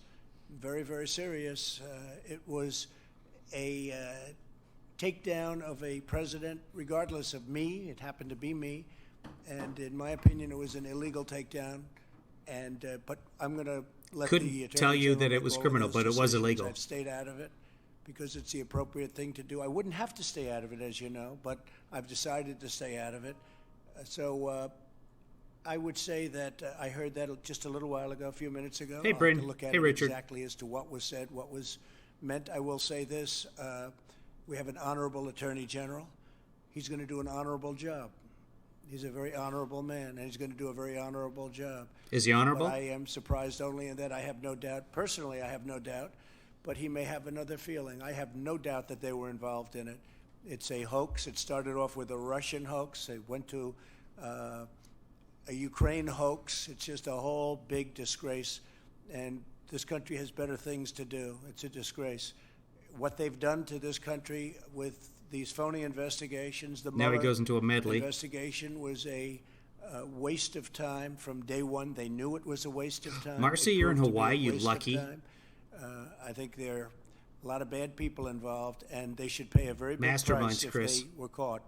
very, very serious. It was a takedown of a president, regardless of me. It happened to be me, and in my opinion, it was an illegal takedown. But I'm going to let the Attorney tell you General that it make was all of criminal, those but it was decisions. illegal. I've stayed out of it. because it's the appropriate thing to do. I wouldn't have to stay out of it, as you know, but I've decided to stay out of it. So I would say that I heard that just a little while ago, a few minutes ago. Hey, I'll have Bryn. to look at Hey, it Richard. exactly as to what was said, what was meant. I will say this. We have an honorable Attorney General. He's going to do an honorable job. He's a very honorable man, and he's going to do a very honorable job. Is he honorable? But I am surprised only in that I have no doubt. Personally, I have no doubt. But he may have another feeling. I have no doubt that they were involved in it. It's a hoax. It started off with a Russian hoax. It went to a Ukraine hoax. It's just a whole big disgrace. And this country has better things to do. It's a disgrace. What they've done to this country with these phony investigations, the Now he Mueller goes into a medley. investigation was a waste of time from day one. They knew it was a waste of time. Marcy, It you're in proved to be a Hawaii, you waste of lucky. time. I think there are a lot of bad people involved, and they should pay a very big Masterminds, price if Chris. they were caught.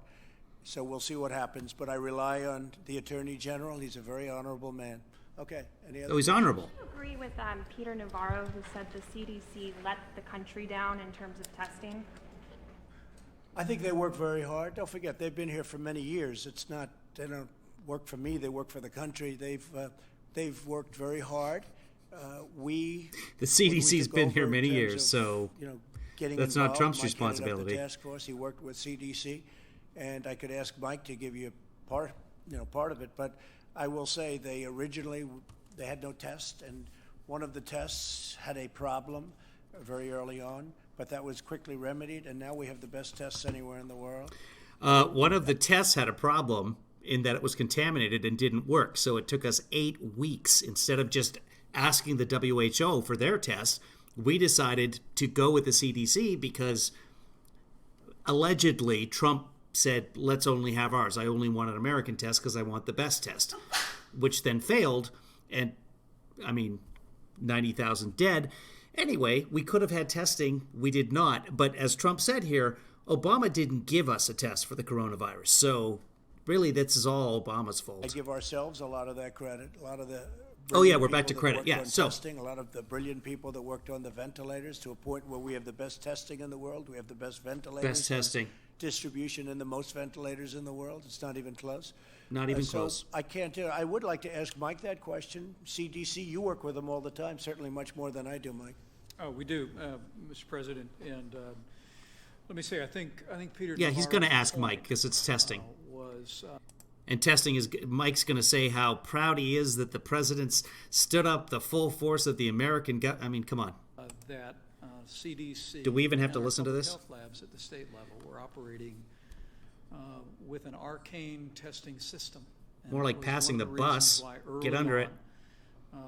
So we'll see what happens. But I rely on the Attorney General. He's a very honorable man. Okay. Any other? Oh, he's honorable. Do you agree with Peter Navarro, who said the CDC let the country down in terms of testing? I think they work very hard. Don't forget, they've been here for many years. It's not, they don't work for me, they work for the country. They've worked very hard. The CDC's been here many years, so getting that's not involved. Trump's Mike headed up responsibility. the task force. He worked with CDC, and I could ask Mike to give you part of it. But I will say they had no test, and one of the tests had a problem very early on, but that was quickly remedied, and now we have the best tests anywhere in the world. One of the tests had a problem in that it was contaminated and didn't work. So it took us 8 weeks. Instead of just asking the WHO for their test, we decided to go with the CDC because allegedly Trump said, let's only have ours. I only want an American test because I want the best test, which then failed. And 90,000 dead. Anyway, we could have had testing. We did not. But as Trump said here, Obama didn't give us a test for the coronavirus. So really, this is all Obama's fault. I give ourselves a lot of that credit. A lot of the Oh, yeah, we're brilliant back to people that credit. worked Yeah, on so- testing, a lot of the brilliant people that worked on the ventilators to a point where we have the best testing in the world. We have the best ventilators. Best testing. Distribution and the most ventilators in the world. It's not even close. Not even so close. I can't do it. I would like to ask Mike that question. CDC, you work with them all the time, certainly much more than I do, Mike. Oh, we do, Mr. President, and let me say, I think Peter. Yeah, he's going to Navarro's ask point, Mike because it's testing. Was And testing is, Mike's going to say how proud he is that the president's stood up the full force of the American government. Come on. that CDC. Do we even have to and our listen to public this? Health labs at the state level were operating with an arcane testing system. And More that like was passing one of the reasons bus. why Get early under it. on,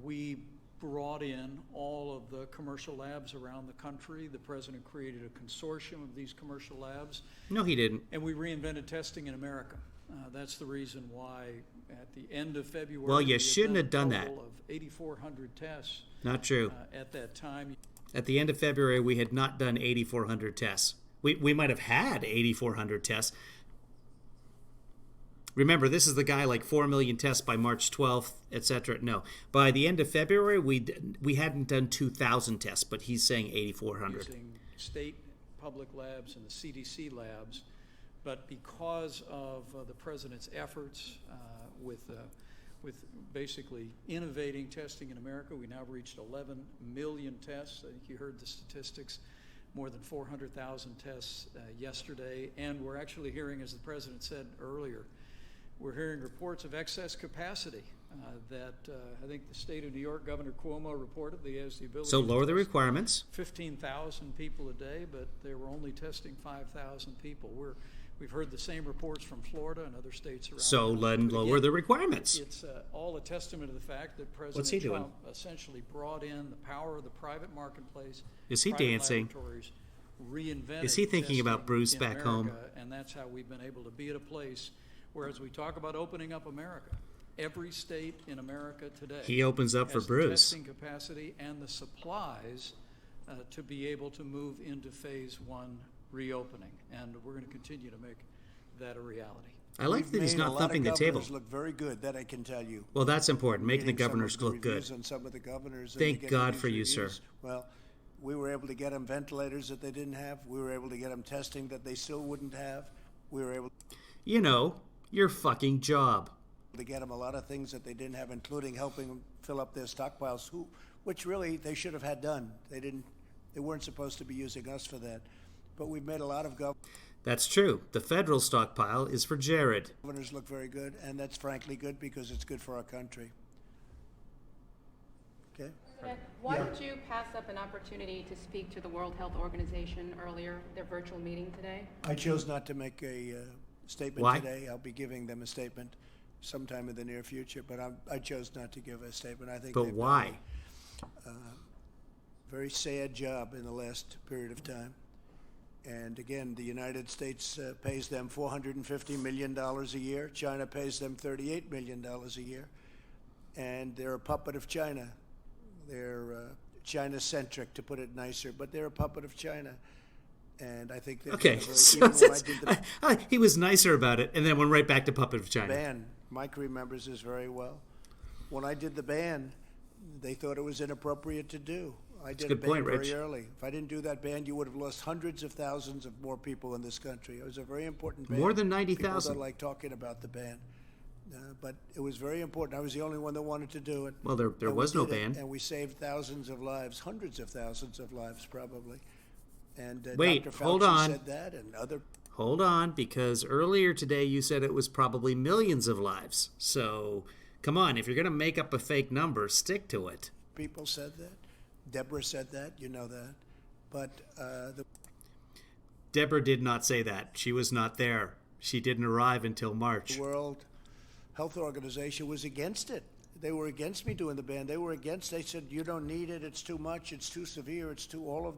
we brought in all of the commercial labs around the country. The president created a consortium of these commercial labs. No, he didn't. And we reinvented testing in America. That's the reason why at the end of February. Well, you we had shouldn't have done a that. total of 8,400 tests. Not true. At that time. At the end of February, we had not done 8,400 tests. We might have had 8,400 tests. Remember, this is the guy like 4 million tests by March 12th, etc. No. By the end of February, we hadn't done 2,000 tests, but he's saying 8,400. Using state public labs and the CDC labs. But because of the president's efforts with basically innovating testing in America, we now reached 11 million tests. I think you heard the statistics, more than 400,000 tests yesterday. And we're actually hearing, as the president said earlier, we're hearing reports of excess capacity that I think the state of New York, Governor Cuomo reported that he has the ability So to lower the test requirements. 15,000 people a day, but they were only testing 5,000 people. We've heard the same reports from Florida and other states around. So the country. then But lower again, the requirements. It's all a testament to the fact that What's he President doing? Trump essentially brought in the power of the private marketplace. Is he private dancing? laboratories, reinvented Is he thinking about testing Bruce in back home? America, and that's how we've been able to be at a place where, as we talk about opening up America, every state in America today He opens up for has the Bruce. testing capacity and the supplies to be able to move into phase one reopening, and we're going to continue to make that a reality. I like that he's not thumping the table. Look very good. That I can tell you. Well, that's important. Making the Reading some of governors the look good. reviews on some of the governors. and Thank they get God these for you, sir. reviews. Well, We were able to get them ventilators that they didn't have. We were able to get them testing that they still wouldn't have. We were able You know, your fucking job. to get them a lot of things that they didn't have, including helping them fill up their stockpiles, which really they should have had done. They weren't supposed to be using us for that. But we've made a lot of That's true. The federal stockpile is for Jared. governors look very good, and that's frankly good because it's good for our country. Okay? Why did you pass up an opportunity to speak to the World Health Organization earlier, their virtual meeting today? I chose not to make a statement Why? today. I'll be giving them a statement sometime in the near future, but I chose not to give a statement. I think But they've why? done a very sad job in the last period of time. And again, the United States pays them $450 million a year. China pays them $38 million a year. And they're a puppet of China. They're China-centric, to put it nicer, but they're a puppet of China. And I think that Okay, so he was nicer about it and then went right back to puppet of China. ban, Mike remembers this very well. When I did the ban, they thought it was inappropriate to do. I did a ban very early. If I didn't do that ban, you would have lost hundreds of thousands of more people in this country. It was a very important ban. More than People 90,000. don't like talking about the ban. But it was very important. I was the only one that wanted to do it. Well, there And we was no did it, ban. and we saved thousands of lives, hundreds of thousands of lives probably. And Wait, Dr. hold Fauci on. said that, and other Hold on, because earlier today you said it was probably millions of lives. So, come on, if you're going to make up a fake number, stick to it. people said that. Deborah said that, you know that. But Deborah did not say that. She was not there. She didn't arrive until March. the World Health Organization was against it. They were against me doing the ban. They said, you don't need it, it's too much, it's too severe, it's too all of...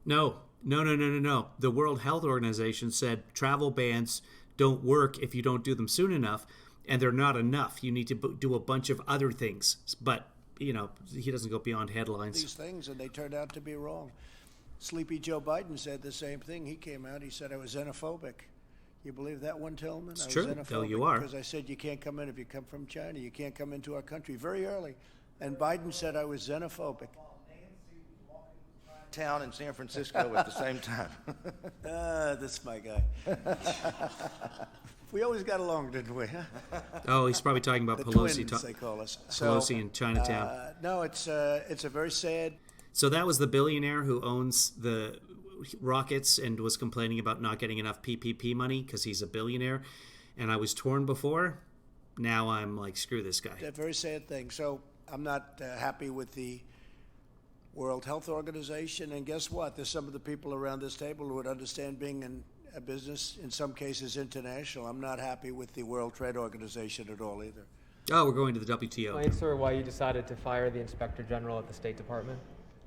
No. The World Health Organization said travel bans don't work if you don't do them soon enough, and they're not enough. You need to do a bunch of other things. But, he doesn't go beyond headlines. These things, and they turned out to be wrong. Sleepy Joe Biden said the same thing. He came out, he said I was xenophobic. You believe that one, Tillman? It's I was true. xenophobic No, you are. because I said you can't come in if you come from China. You can't come into our country very early. And Biden said I was xenophobic. Town in San Francisco at the same time. This is my guy. We always got along, didn't we? Huh? Oh, he's probably talking about The Pelosi. twins, they call us. Pelosi in Chinatown. No, it's a very sad. So that was the billionaire who owns the rockets and was complaining about not getting enough PPP money because he's a billionaire. And I was torn before. Now I'm like, screw this guy. A very sad thing. So I'm not happy with the World Health Organization. And guess what? There's some of the people around this table who would understand being in a business, in some cases international. I'm not happy with the World Trade Organization at all either. Oh, we're going to the WTO. Explain, sir, why you decided to fire the Inspector General at the State Department?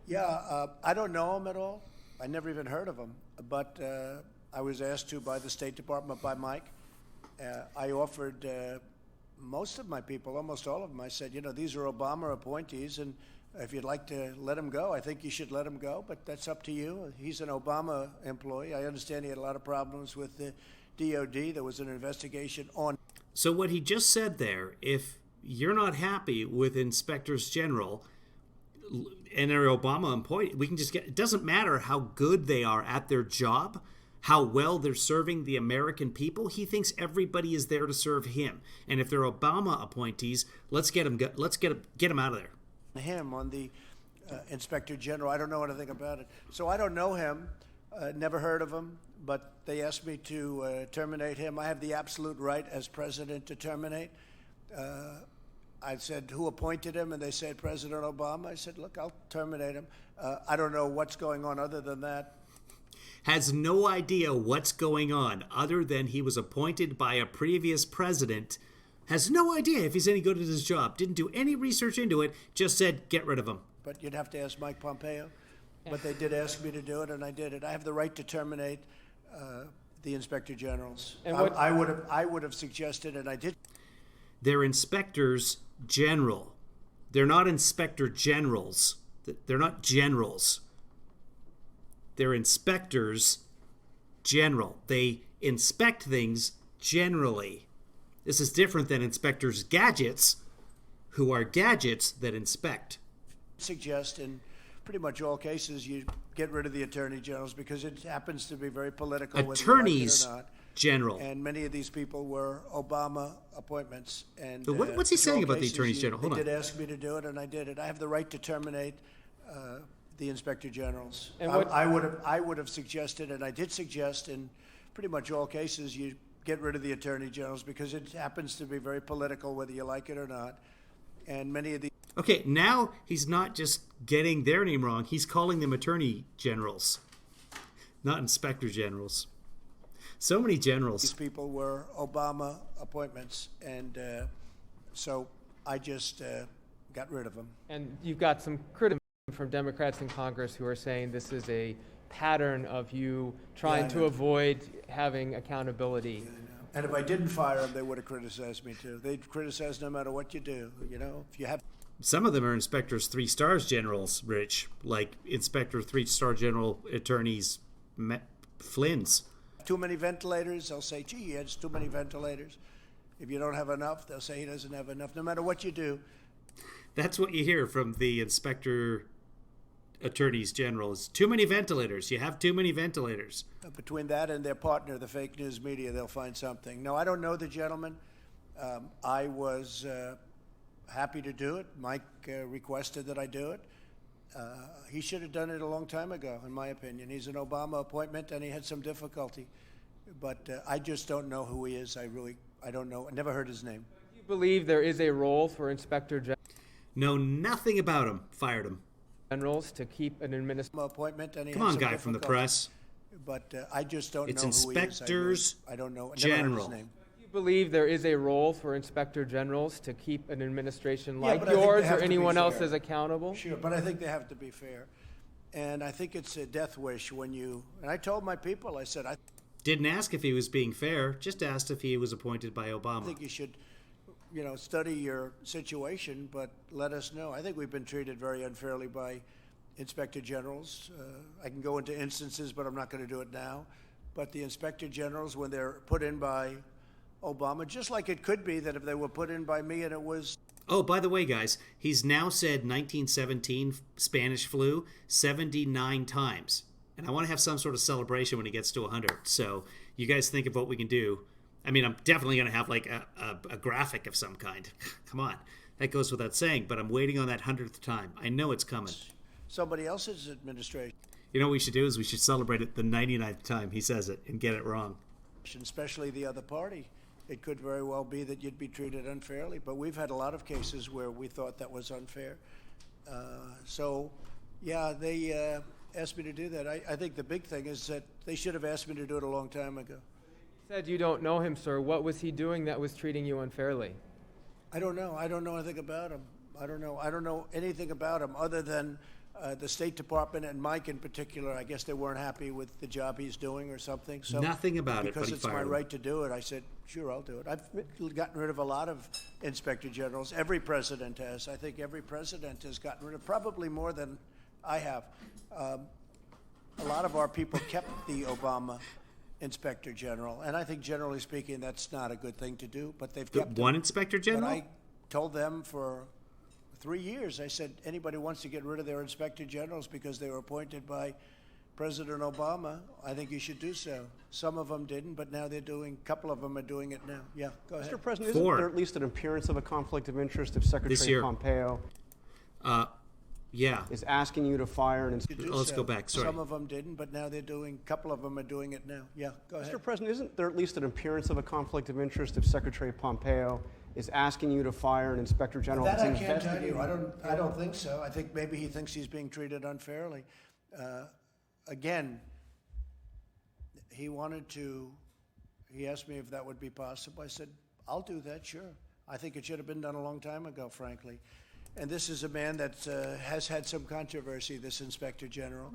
Yeah, I don't know him at all. I never even heard of him. But I was asked to by the State Department, by Mike. I offered most of my people, almost all of them, I said, these are Obama appointees, and if you'd like to let him go, I think you should let him go, but that's up to you. He's an Obama employee. I understand he had a lot of problems with the DOD. There was an investigation on. So what he just said there, if you're not happy with inspectors general and they're Obama employee, we can just get, it doesn't matter how good they are at their job, how well they're serving the American people. He thinks everybody is there to serve him. And if they're Obama appointees, let's get them out of there. Him on the Inspector General. I don't know anything about it. So I don't know him, never heard of him, but they asked me to terminate him. I have the absolute right as president to terminate. I said, who appointed him? And they said, President Obama. I said, look, I'll terminate him. I don't know what's going on other than that. Has no idea what's going on other than he was appointed by a previous president. Has no idea if he's any good at his job. Didn't do any research into it. Just said, get rid of him. But you'd have to ask Mike Pompeo. But they did ask me to do it, and I did it. I have the right to terminate the Inspector Generals. And I would have suggested, and I did. They're inspectors general. They're not inspector generals. They're not generals. They're inspectors general. They inspect things generally. This is different than inspectors gadgets, who are gadgets that inspect. Suggest in pretty much all cases, you get rid of the attorney generals because it happens to be very political, whether Attorneys you like it or not. General. And many of these people were Obama appointments. And But what's he in saying all about the cases, attorneys general? Hold They on. did ask me to do it, and I did it. I have the right to terminate the inspector generals. And what- I would have suggested, and I did suggest in pretty much all cases, you get rid of the attorney generals because it happens to be very political, whether you like it or not. And many of the Okay, now he's not just getting their name wrong. He's calling them attorney generals, not inspector generals. So many generals. these people were Obama appointments, and so I just got rid of them. And you've got some criticism from Democrats in Congress who are saying this is a pattern of you trying I to know. avoid having accountability. And if I didn't fire them, they would have criticized me too. They'd criticize no matter what you do. You know, if you have Some of them are inspectors 3 stars generals, Rich, like Inspector 3-star general attorneys Flynn's. too many ventilators, they'll say, gee, he has too many ventilators. If you don't have enough, they'll say he doesn't have enough. No matter what you do, That's what you hear from the inspector attorneys generals. Too many ventilators. You have too many ventilators. between that and their partner, the fake news media, they'll find something. No, I don't know the gentleman. I was happy to do it. Mike requested that I do it. He should have done it a long time ago, in my opinion. He's an Obama appointment, and he had some difficulty. But I just don't know who he is. I don't know. I never heard his name. Do you believe there is a role for Inspector Know nothing about him. Fired him. Generals to keep an appointment, and he Come had on, some guy from the difficulty. press. But I just don't It's know who he is. inspectors I don't know. I never heard general. his name. Do you believe there is a role for Inspector Generals to keep an administration Yeah, like but I think they yours have or to be anyone fair. else's accountable? Sure, but I think they have to be fair. And I think it's a death wish when you, and I told my people, I said, I Didn't ask if he was being fair, just asked if he was appointed by Obama. think you should, study your situation, but let us know. I think we've been treated very unfairly by inspector generals. I can go into instances, but I'm not going to do it now. But the inspector generals, when they're put in by Obama, just like it could be that if they were put in by me and it was Oh, by the way, guys, he's now said 1917 Spanish flu 79 times. And I want to have some sort of celebration when he gets to 100. So you guys think of what we can do. I mean, I'm definitely going to have like a graphic of some kind. Come on. That goes without saying, but I'm waiting on that 100th time. I know it's coming. somebody else's administration, You know what we should do is we should celebrate it the 99th time he says it and get it wrong. especially the other party. It could very well be that you'd be treated unfairly, but we've had a lot of cases where we thought that was unfair. They asked me to do that. I think the big thing is that they should have asked me to do it a long time ago. You said you don't know him, sir. What was he doing that was treating you unfairly? I don't know. I don't know anything about him. I don't know anything about him other than the State Department and Mike in particular. I guess they weren't happy with the job he's doing or something. So Nothing about it, but because he it's my fired him. right to do it. I said, sure, I'll do it. I've gotten rid of a lot of inspector generals. Every president has. I think every president has gotten rid of probably more than I have. A lot of our people kept the Obama inspector general, and I think generally speaking that's not a good thing to do, but they've kept One him. inspector But general? I told them for 3 years, I said, anybody wants to get rid of their inspector generals because they were appointed by President Obama, I think you should do so. Some of them didn't, but now they're doing, a couple of them are doing it now. Yeah, go ahead. Mr. President, isn't there at least an appearance of a conflict of interest if Secretary Pompeo is asking you to fire an inspector? Let's go back, sorry. Some of them didn't, but now they're doing, a couple of them are doing it now. Yeah, go ahead. Mr. President, isn't there at least an appearance of a conflict of interest if Secretary Pompeo is asking you to fire an inspector general? That that's I can't tell you. investigating- I don't think so. I think maybe he thinks he's being treated unfairly. Again, he asked me if that would be possible. I said, I'll do that, sure. I think it should have been done a long time ago, frankly. And this is a man that has had some controversy, this inspector general.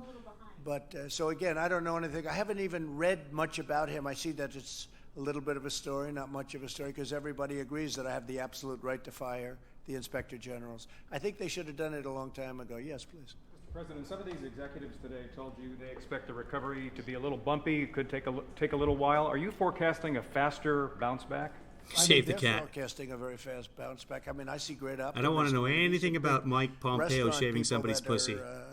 But so again, I don't know anything. I haven't even read much about him. I see that it's a little bit of a story, not much of a story, because everybody agrees that I have the absolute right to fire the inspector generals. I think they should have done it a long time ago. Yes, please. Mr. President, some of these executives today told you they expect the recovery to be a little bumpy, it could take a little while. Are you forecasting a faster bounce back? Shave the they're cat. forecasting a very fast bounce back. I mean, I see great optimism. I don't want to know anything about Mike Pompeo Restaurant shaving people somebody's that pussy. are,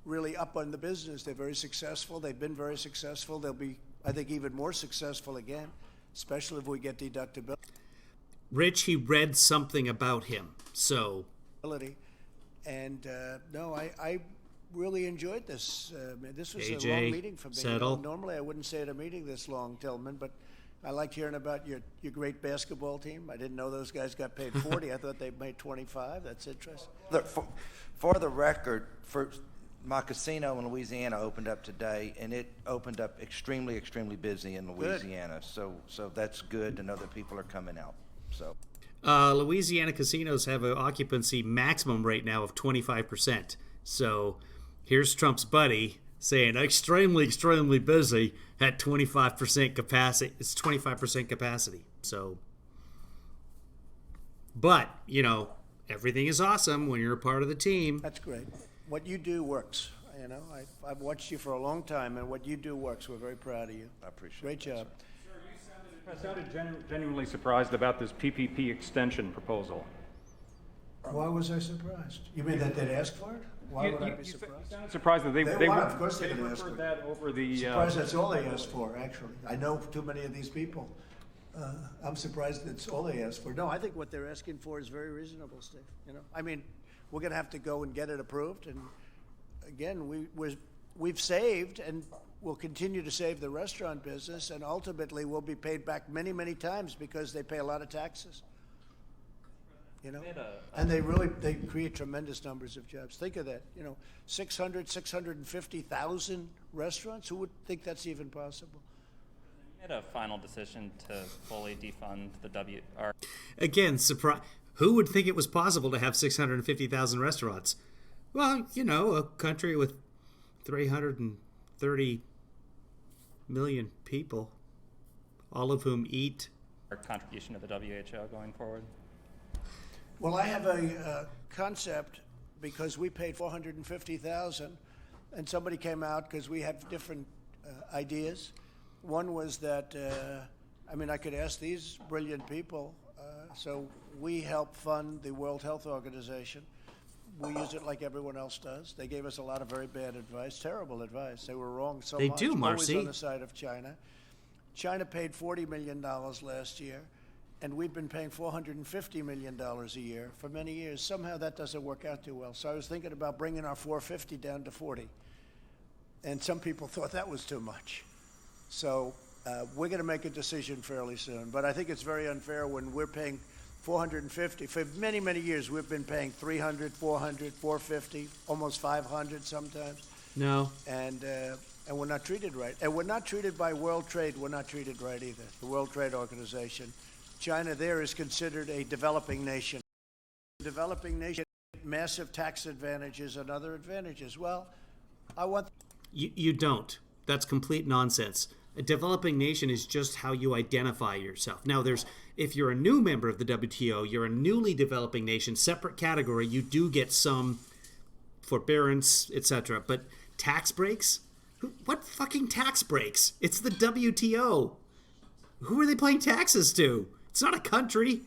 really up on the business. They're very successful. They've been very successful. They'll be, I think, even more successful again, especially if we get deductibility. Rich, he read something about him, so. And no, I really enjoyed this. This was AJ, a long meeting for me. settle. Normally I wouldn't stay at a meeting this long, Tillman, but I liked hearing about your great basketball team. I didn't know those guys got paid 40. I thought they made 25. That's interesting. For the record, my casino in Louisiana opened up today, and it opened up extremely, extremely busy in Louisiana. So that's good to know that people are coming out. So. Louisiana casinos have an occupancy maximum right now of 25%. So here's Trump's buddy saying extremely, extremely busy at 25% capacity. It's 25% capacity. So, but, you know, everything is awesome when you're a part of the team. That's great. What you do works. You know, I've watched you for a long time, and what you do works. We're very proud of you. I appreciate it. Great job. I sounded genuinely surprised about this PPP extension proposal. Why was I surprised? You mean that they'd ask for it? Why would I be surprised? You sounded surprised that they want, of course, they're going to ask for referred that over the. Surprised that's all they asked for. Actually, I know too many of these people. I'm surprised that's all they asked for. No, I think what they're asking for is very reasonable, Steve. You know, I mean, we're going to have to go and get it approved, and again, we've saved and we'll continue to save the restaurant business, and ultimately we'll be paid back many, many times because they pay a lot of taxes. You know, and they create tremendous numbers of jobs. Think of that. You know, 650,000 restaurants. Who would think that's even possible? We made a final decision to fully defund the WR. Again, surprise. Who would think it was possible to have 650,000 restaurants? Well, you know, a country with 330 million people, all of whom eat. Our contribution to the WHO going forward. Well, I have a concept because we paid $450,000, and somebody came out because we have different ideas. One was that, I mean, I could ask these brilliant people. So we help fund the World Health Organization. We use it like everyone else does. They gave us a lot of very bad advice, terrible advice. They were wrong so much. They do, Marcy. Always on the side of China. China paid $40 million last year, and we've been paying $450 million a year for many years. Somehow that doesn't work out too well. So I was thinking about bringing our $450 down to $40. And some people thought that was too much. So we're going to make a decision fairly soon. But I think it's very unfair when we're paying $450. For many, many years, we've been paying $300, $400, $450, almost $500 sometimes. No. And we're not treated right. And we're not treated by World Trade. We're not treated right either. The World Trade Organization. China there is considered a developing nation. Developing nation, massive tax advantages and other advantages. Well, I want... You don't. That's complete nonsense. A developing nation is just how you identify yourself. Now, if you're a new member of the WTO, you're a newly developing nation, separate category, you do get some forbearance, etc. But tax breaks? What fucking tax breaks? It's the WTO. Who are they paying taxes to? It's not a country.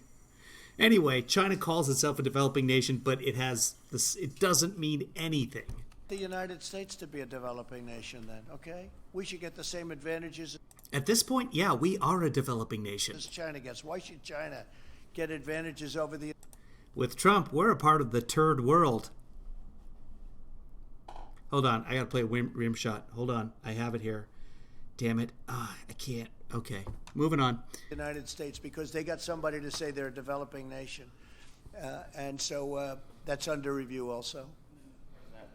Anyway, China calls itself a developing nation, but it doesn't mean anything. The United States to be a developing nation then, okay? We should get the same advantages. At this point, yeah, we are a developing nation. As China gets. Why should China get advantages over the... With Trump, we're a part of the third world. Hold on, I gotta play a rim shot. Hold on, I have it here. Damn it. I can't. Okay, moving on. United States, because they got somebody to say they're a developing nation. And so that's under review also.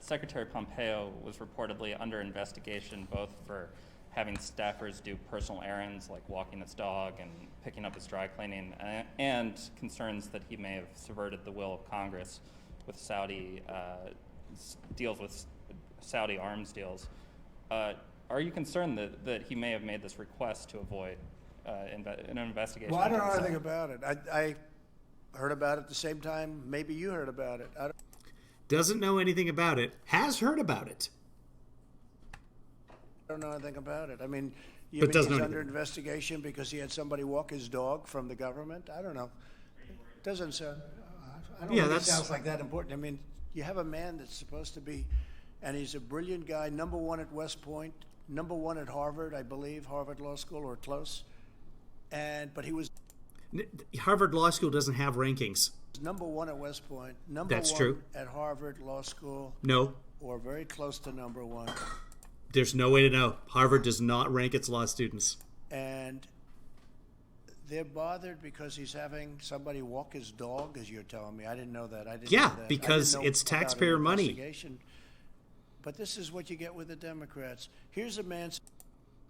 Secretary Pompeo was reportedly under investigation both for having staffers do personal errands like walking his dog and picking up his dry cleaning, and concerns that he may have subverted the will of Congress with Saudi deals with Saudi arms deals. Are you concerned that he may have made this request to avoid an investigation? Well, I don't know anything about it. I heard about it at the same time maybe you heard about it. Doesn't know anything about it, has heard about it. I don't know anything about it. I mean, you mean he's under investigation because he had somebody walk his dog from the government? I don't know. It doesn't sound, I don't think it sounds like that important. I mean, you have a man that's supposed to be and he's a brilliant guy, #1 at West Point, #1 at Harvard, I believe, Harvard Law School or close. But he was Harvard Law School doesn't have rankings. #1 at West Point, That's #1 true. at Harvard Law School. No. Or very close to #1. There's no way to know. Harvard does not rank its law students. And they're bothered because he's having somebody walk his dog, as you're telling me. I didn't know that. I didn't know that. Because I didn't know it's about an taxpayer money. investigation. But this is what you get with the Democrats. Here's a man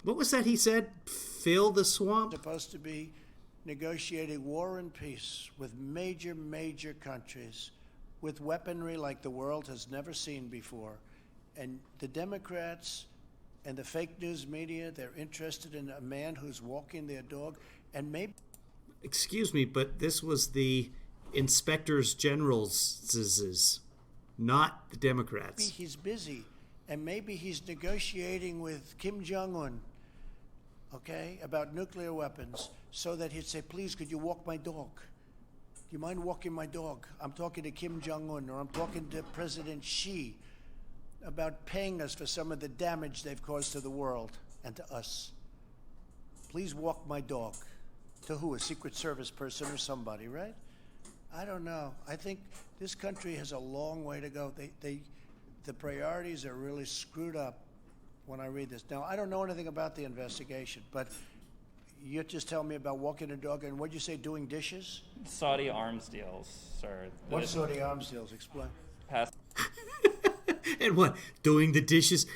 What was that he said? Fill the swamp? supposed to be negotiating war and peace with major countries with weaponry like the world has never seen before. And the Democrats and the fake news media, they're interested in a man who's walking their dog. And maybe... Excuse me, but this was the inspectors general's, not the Democrats. maybe he's busy, and maybe he's negotiating with Kim Jong-un, okay, about nuclear weapons, so that he'd say, please, could you walk my dog? Do you mind walking my dog? I'm talking to Kim Jong-un, or I'm talking to President Xi about paying us for some of the damage they've caused to the world and to us. Please walk my dog. To who? A Secret Service person or somebody, right? I don't know. I think this country has a long way to go. The priorities are really screwed up when I read this. Now, I don't know anything about the investigation, but you just tell me about walking a dog and what'd you say, doing dishes? Saudi arms deals, sir. What Saudi arms deals? Explain. Past And what? Doing the dishes?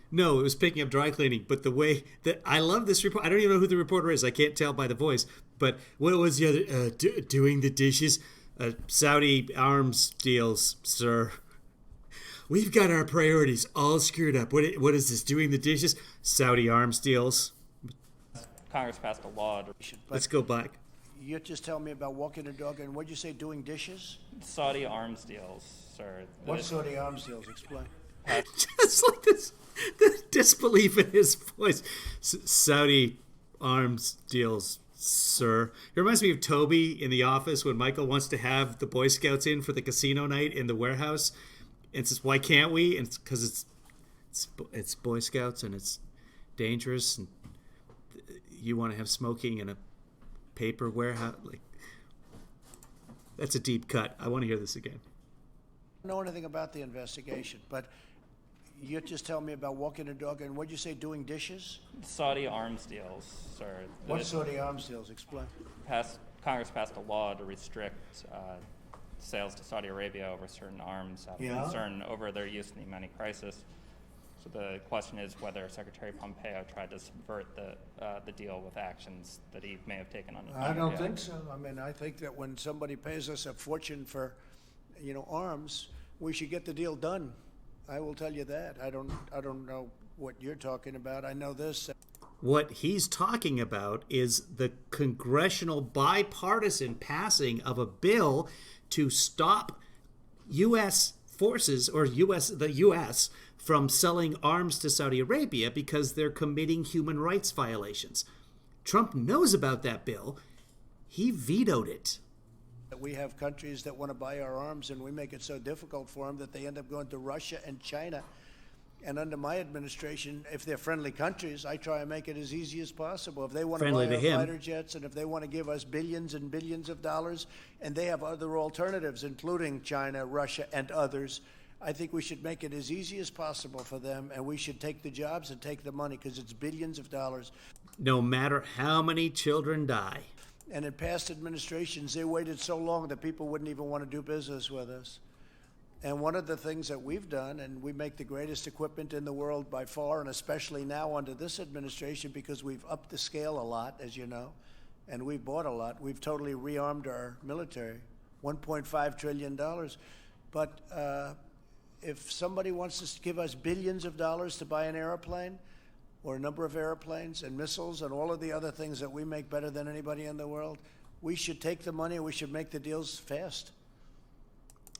No, it was picking up dry cleaning. But the way that I love this report, I don't even know who the reporter is. I can't tell by the voice. But what was the other? Doing the dishes? Saudi arms deals, sir. We've got our priorities all screwed up. What is this? Doing the dishes? Saudi arms deals. Congress passed a law to... Let's go back. You just tell me about walking a dog and what'd you say, doing dishes? Saudi arms deals, sir. What Saudi arms deals? Explain. Just like this, the disbelief in his voice. Saudi arms deals, sir. It reminds me of Toby in The Office when Michael wants to have the Boy Scouts in for the casino night in the warehouse, and says, "Why can't we?" And it's because it's Boy Scouts and it's dangerous, and you want to have smoking in a paper warehouse. Like, that's a deep cut. I want to hear this again. I don't know anything about the investigation, but you just tell me about walking a dog and what'd you say, doing dishes? Saudi arms deals, sir. What Saudi arms deals? Explain. Congress passed a law to restrict sales to Saudi Arabia over certain arms out of concern over their use in the Yemeni crisis. So the question is whether Secretary Pompeo tried to subvert the deal with actions that he may have taken on. I don't think so. I mean, I think that when somebody pays us a fortune for, arms, we should get the deal done. I will tell you that. I don't know what you're talking about. I know this. What he's talking about is the congressional bipartisan passing of a bill to stop U.S. forces or the U.S. from selling arms to Saudi Arabia because they're committing human rights violations. Trump knows about that bill. He vetoed it. We have countries that want to buy our arms, and we make it so difficult for them that they end up going to Russia and China. And under my administration, if they're friendly countries, I try and make it as easy as possible. If they want to buy our fighter jets, and if they want to give us billions and billions of dollars, and they have other alternatives, including China, Russia, and others, I think we should make it as easy as possible for them, and we should take the jobs and take the money, because it's billions of dollars. No matter how many children die. And in past administrations, they waited so long that people wouldn't even want to do business with us. And one of the things that we've done, and we make the greatest equipment in the world by far, and especially now under this administration, because we've upped the scale a lot, as you know, and we've bought a lot. We've totally rearmed our military, $1.5 trillion. But if somebody wants to give us billions of dollars to buy an airplane, or a number of airplanes and missiles and all of the other things that we make better than anybody in the world, we should take the money and we should make the deals fast.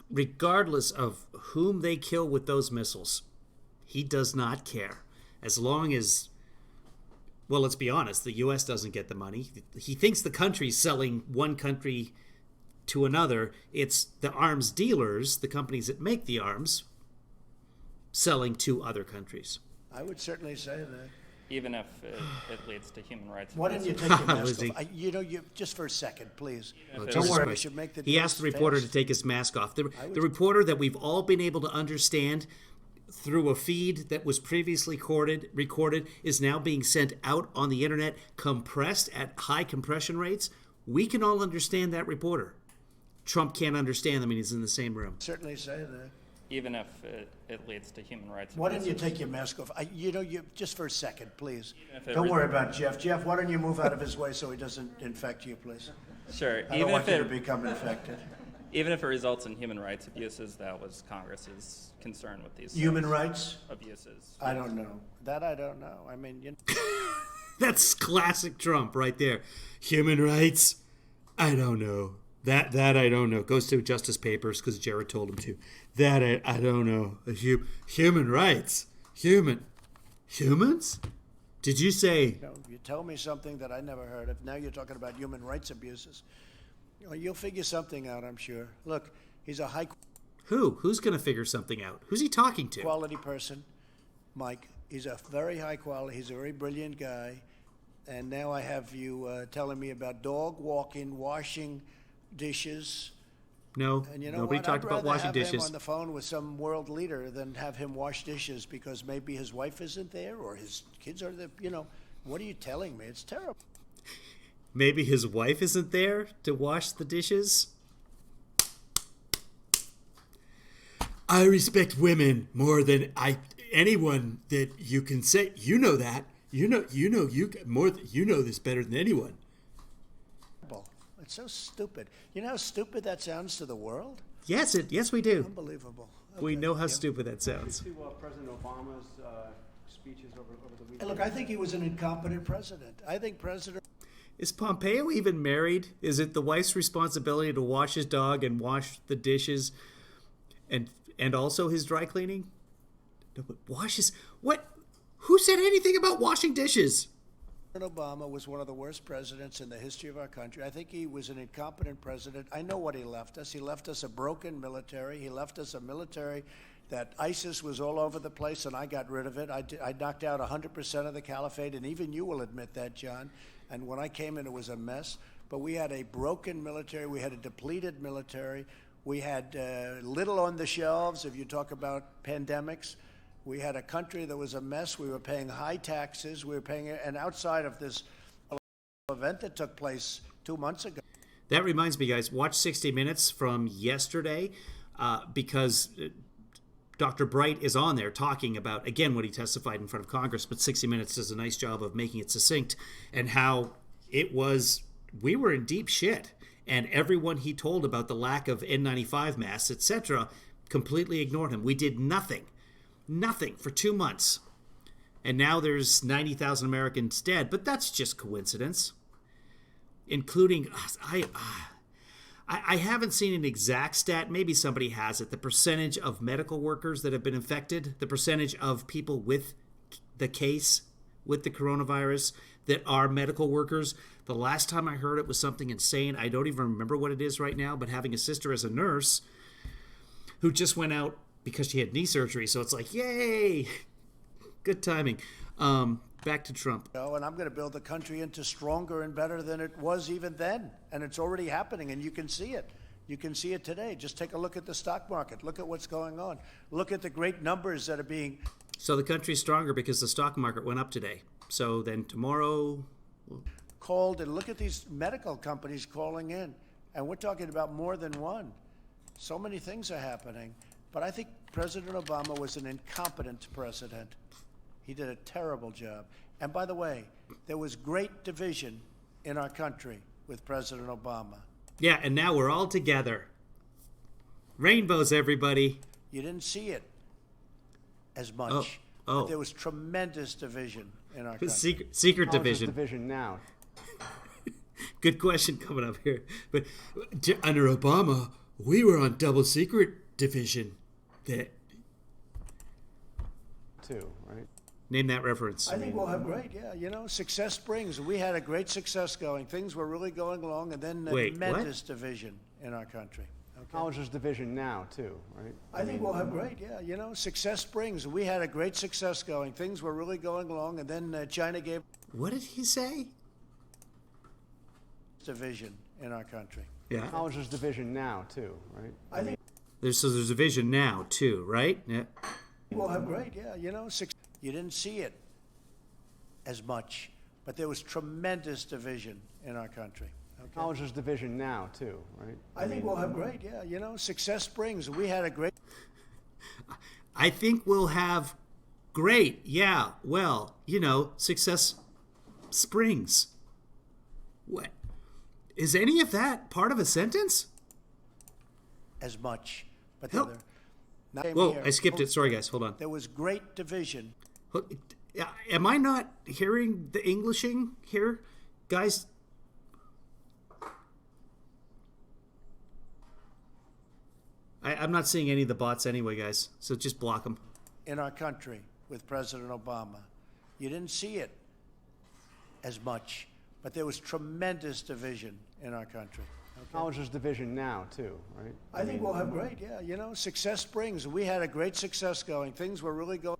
Regardless of whom they kill with those missiles, he does not care. As long as, well, let's be honest, the U.S. doesn't get the money. He thinks the country's selling one country to another. It's the arms dealers, the companies that make the arms, selling to other countries. I would certainly say that. Even if it leads to human rights Why don't you abuses. take your mask off? You just for a second, please. Don't worry, we should make the He asked the reporter fast. to take his mask off. The reporter that we've all been able to understand through a feed that was previously recorded is now being sent out on the internet, compressed at high compression rates. We can all understand that reporter. Trump can't understand them, and he's in the same room. Certainly say that. Even if it leads to human rights Why don't abuses. you take your mask off? You just for a second, please. if it Don't re- worry about Jeff. Jeff, why don't you move out of his way so he doesn't infect you, please? Sure. I don't want you to become infected. Even if it results in human rights abuses, that was Congress's concern with these Human rights abuses. I don't know. That I don't know. I mean, That's classic Trump right there. Human rights? I don't know. That I don't know. Goes to Justice Papers because Jared told him to. That I don't know. Human rights? Humans? Did you say? You tell me something that I never heard of. Now you're talking about human rights abuses. You'll figure something out, I'm sure. Look, he's a high Who's going to figure something out? Who's he talking to? quality person, Mike. He's a very high quality. He's a very brilliant guy. And now I have you telling me about dog walking, washing dishes. No, And you know nobody what? talked I'd about rather washing have him dishes. on the phone with some world leader than have him wash dishes because maybe his wife isn't there or his kids are there. What are you telling me? It's terrible. Maybe his wife isn't there to wash the dishes? I respect women more than anyone that you can say. You know that. You know this better than anyone. It's so stupid. You know how stupid that sounds to the world? Yes, we do. Unbelievable. We Okay. know how stupid that sounds. To President Obama's speeches over the weekend. Hey, look, I think he was an incompetent president. I think President... Is Pompeo even married? Is it the wife's responsibility to wash his dog and wash the dishes and also his dry cleaning? No, but washes... What? Who said anything about washing dishes? Obama was one of the worst presidents in the history of our country. I think he was an incompetent president. I know what he left us. He left us a broken military. He left us a military that ISIS was all over the place, and I got rid of it. I knocked out 100% of the caliphate, and even you will admit that, John. And when I came in, it was a mess. But we had a broken military. We had a depleted military. We had little on the shelves, if you talk about pandemics. We had a country that was a mess. We were paying high taxes. We were paying, and outside of this event that took place 2 months ago. That reminds me, guys, watch 60 Minutes from yesterday because Dr. Bright is on there talking about, again, what he testified in front of Congress, but 60 Minutes does a nice job of making it succinct and how we were in deep shit. And everyone he told about the lack of N95 masks, etc., completely ignored him. We did nothing for 2 months. And now there's 90,000 Americans dead, but that's just coincidence. Including, I haven't seen an exact stat, maybe somebody has it, the percentage of medical workers that have been infected, the percentage of people with the case, with the coronavirus, that are medical workers. The last time I heard it was something insane. I don't even remember what it is right now, but having a sister as a nurse who just went out because she had knee surgery, so it's like, yay, good timing. Back to Trump. And I'm going to build the country into stronger and better than it was even then. And it's already happening, and you can see it. You can see it today. Just take a look at the stock market. Look at what's going on. Look at the great numbers that are being... So the country's stronger because the stock market went up today. So then tomorrow... called, and look at these medical companies calling in. And we're talking about more than one. So many things are happening. But I think President Obama was an incompetent president. He did a terrible job. And by the way, there was great division in our country with President Obama. Yeah, and now we're all together. Rainbows, everybody. You didn't see it as much. Oh. But there was tremendous division in our country. Secret How is division. this division now? Good question coming up here. But under Obama, we were on double secret division. That Too, right? Name that reference. I think we'll have great, success brings. We had a great success going. Things were really going along, and then Wait, tremendous division in our country. Acknowledges division now, too, right? I think we'll have great, yeah. You know, success brings. We had a great success going. Things were really going along, and then China gave. What did he say? Division in our country. Yeah. Acknowledges division now, too, right? I think There's a vision now too, right? Yeah. we'll have great, yeah. You know, you didn't see it as much, but there was tremendous division in our country. Acknowledges division now, too, right? I think we'll have great, yeah. You know, success brings. We had a great. I think we'll have great. Yeah. Well, you know, success springs. What? Is any of that part of a sentence? As much, but Help. Whoa, I skipped it. Sorry, guys. Hold on. There was great division. Am I not hearing the Englishing here? Guys, I'm not seeing any of the bots anyway, guys. So just block them. In our country with President Obama. You didn't see it as much, but there was tremendous division in our country. Acknowledges division now, too, right? I think we'll have great, yeah. You know, success brings. We had a great success going. Things were really going.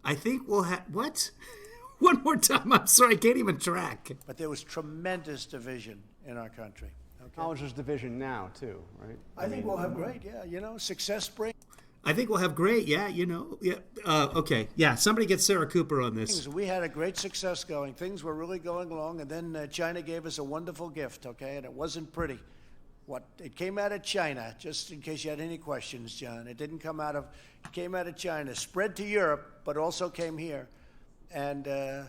I think we'll have what? One more time. I'm sorry, I can't even track. But there was tremendous division in our country. Acknowledges division now, too, right? I think we'll have great, yeah. You know, success brings. I think we'll have great, yeah, you know. Yeah. Okay, yeah, somebody get Sarah Cooper on this. We had a great success going. Things were really going along, and then China gave us a wonderful gift, okay? And it wasn't pretty. It came out of China, just in case you had any questions, John. It didn't come out of, it came out of China, spread to Europe, but also came here. And the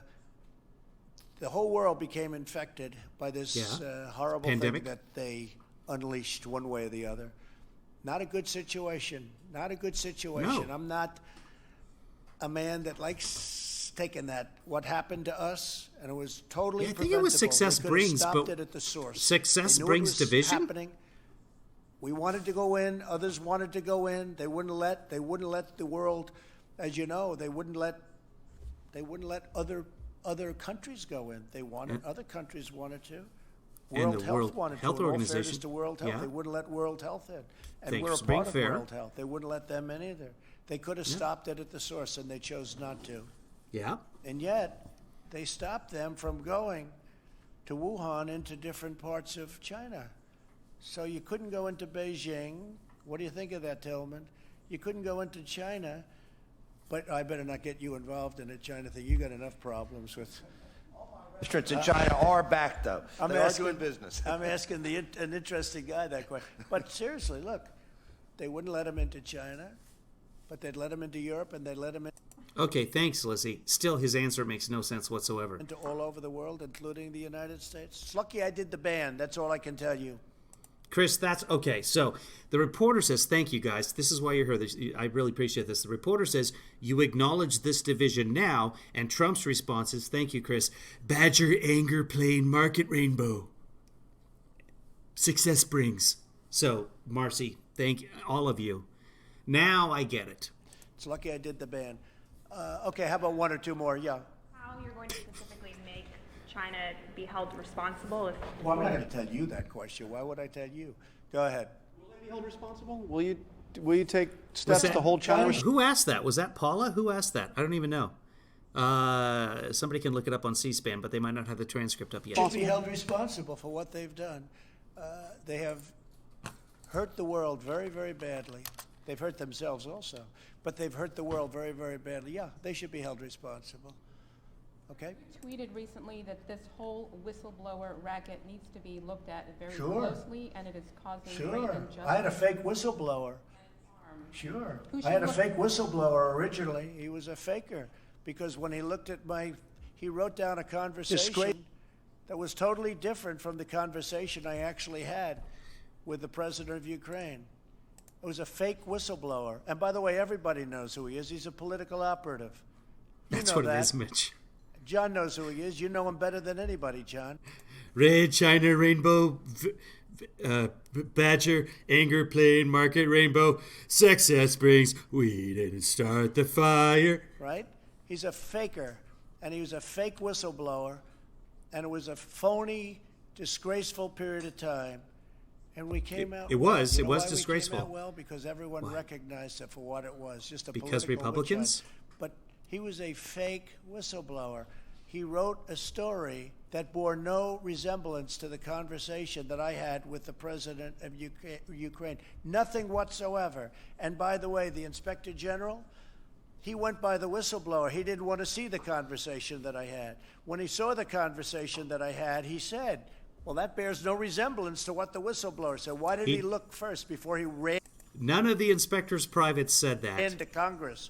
whole world became infected by this horrible pandemic thing that they unleashed one way or the other. Not a good situation. Not a good situation. No. I'm not a man that likes taking that. What happened to us, and it was totally I think it was success they brings, stopped but it at the source. success They knew brings it was division? Happening. We wanted to go in. Others wanted to go in. They wouldn't let the world, as you know, they wouldn't let other countries go in. They wanted other countries wanted to. And the World wanted Health to. Organization. To World Health. Yeah. They wouldn't let World Health in. And Thanks we're a for being part of fair. World Health. They wouldn't let them in either. They could have stopped it at the source, and they chose not to. Yeah. And yet, they stopped them from going to Wuhan into different parts of China. So you couldn't go into Beijing. What do you think of that, Tillman? You couldn't go into China, but I better not get you involved in the China thing. You got enough problems with. Restaurants in China are back, though. I'm They asking, are doing business. I'm asking an interesting guy that question. But seriously, look, they wouldn't let him into China, but they'd let him into Europe, and they'd let him Okay, thanks, Lizzie. Still, his answer makes no sense whatsoever. into all over the world, including the United States. It's lucky I did the band. That's all I can tell you. Chris, that's okay. So the reporter says, thank you, guys. This is why you're here. I really appreciate this. The reporter says, you acknowledge this division now. And Trump's response is, thank you, Chris. Badger, anger, plain, market, rainbow. Success brings. So, Marcy, thank all of you. Now I get it. It's lucky I did the band. Okay, how about one or two more? Yeah. How you're going to specifically make China be held responsible if... Well, I'm not going to tell you that question. Why would I tell you? Go ahead. Will they be held responsible? Will you take steps to hold China? Who asked that? Was that Paula? Who asked that? I don't even know. Somebody can look it up on C-SPAN, but they might not have the transcript up yet. Should be held responsible for what they've done. They have hurt the world very, very badly. They've hurt themselves also, but they've hurt the world very, very badly. Yeah, they should be held responsible. Okay? Tweeted recently that this whole whistleblower racket needs to be looked at very Sure. closely, and it is causing great Sure. injustice. I had a fake whistleblower. Sure. Who I had a should fake whistleblower originally. He was a faker because when he looked at he wrote down a conversation that was totally different from the conversation I actually had with the president of Ukraine. It was a fake whistleblower. And by the way, everybody knows who he is. He's a political operative. You That's know what that. it is, Mitch. John knows who he is. You know him better than anybody, John. Red, China, rainbow, badger, anger, plain, market, rainbow, success brings, we didn't start the fire. Right? He's a faker, and he was a fake whistleblower, and it was a phony, disgraceful period of time. And we came out. It was. You It know was why disgraceful. We came out well, because everyone recognized it for what it was, just a Because political Republicans? witch hunt. But he was a fake whistleblower. He wrote a story that bore no resemblance to the conversation that I had with the president of Ukraine. Nothing whatsoever. And by the way, the Inspector General, he went by the whistleblower. He didn't want to see the conversation that I had. When he saw the conversation that I had, he said, well, that bears no resemblance to what the whistleblower said. Why did he look first before he ran None of the inspectors privates said that. to Congress?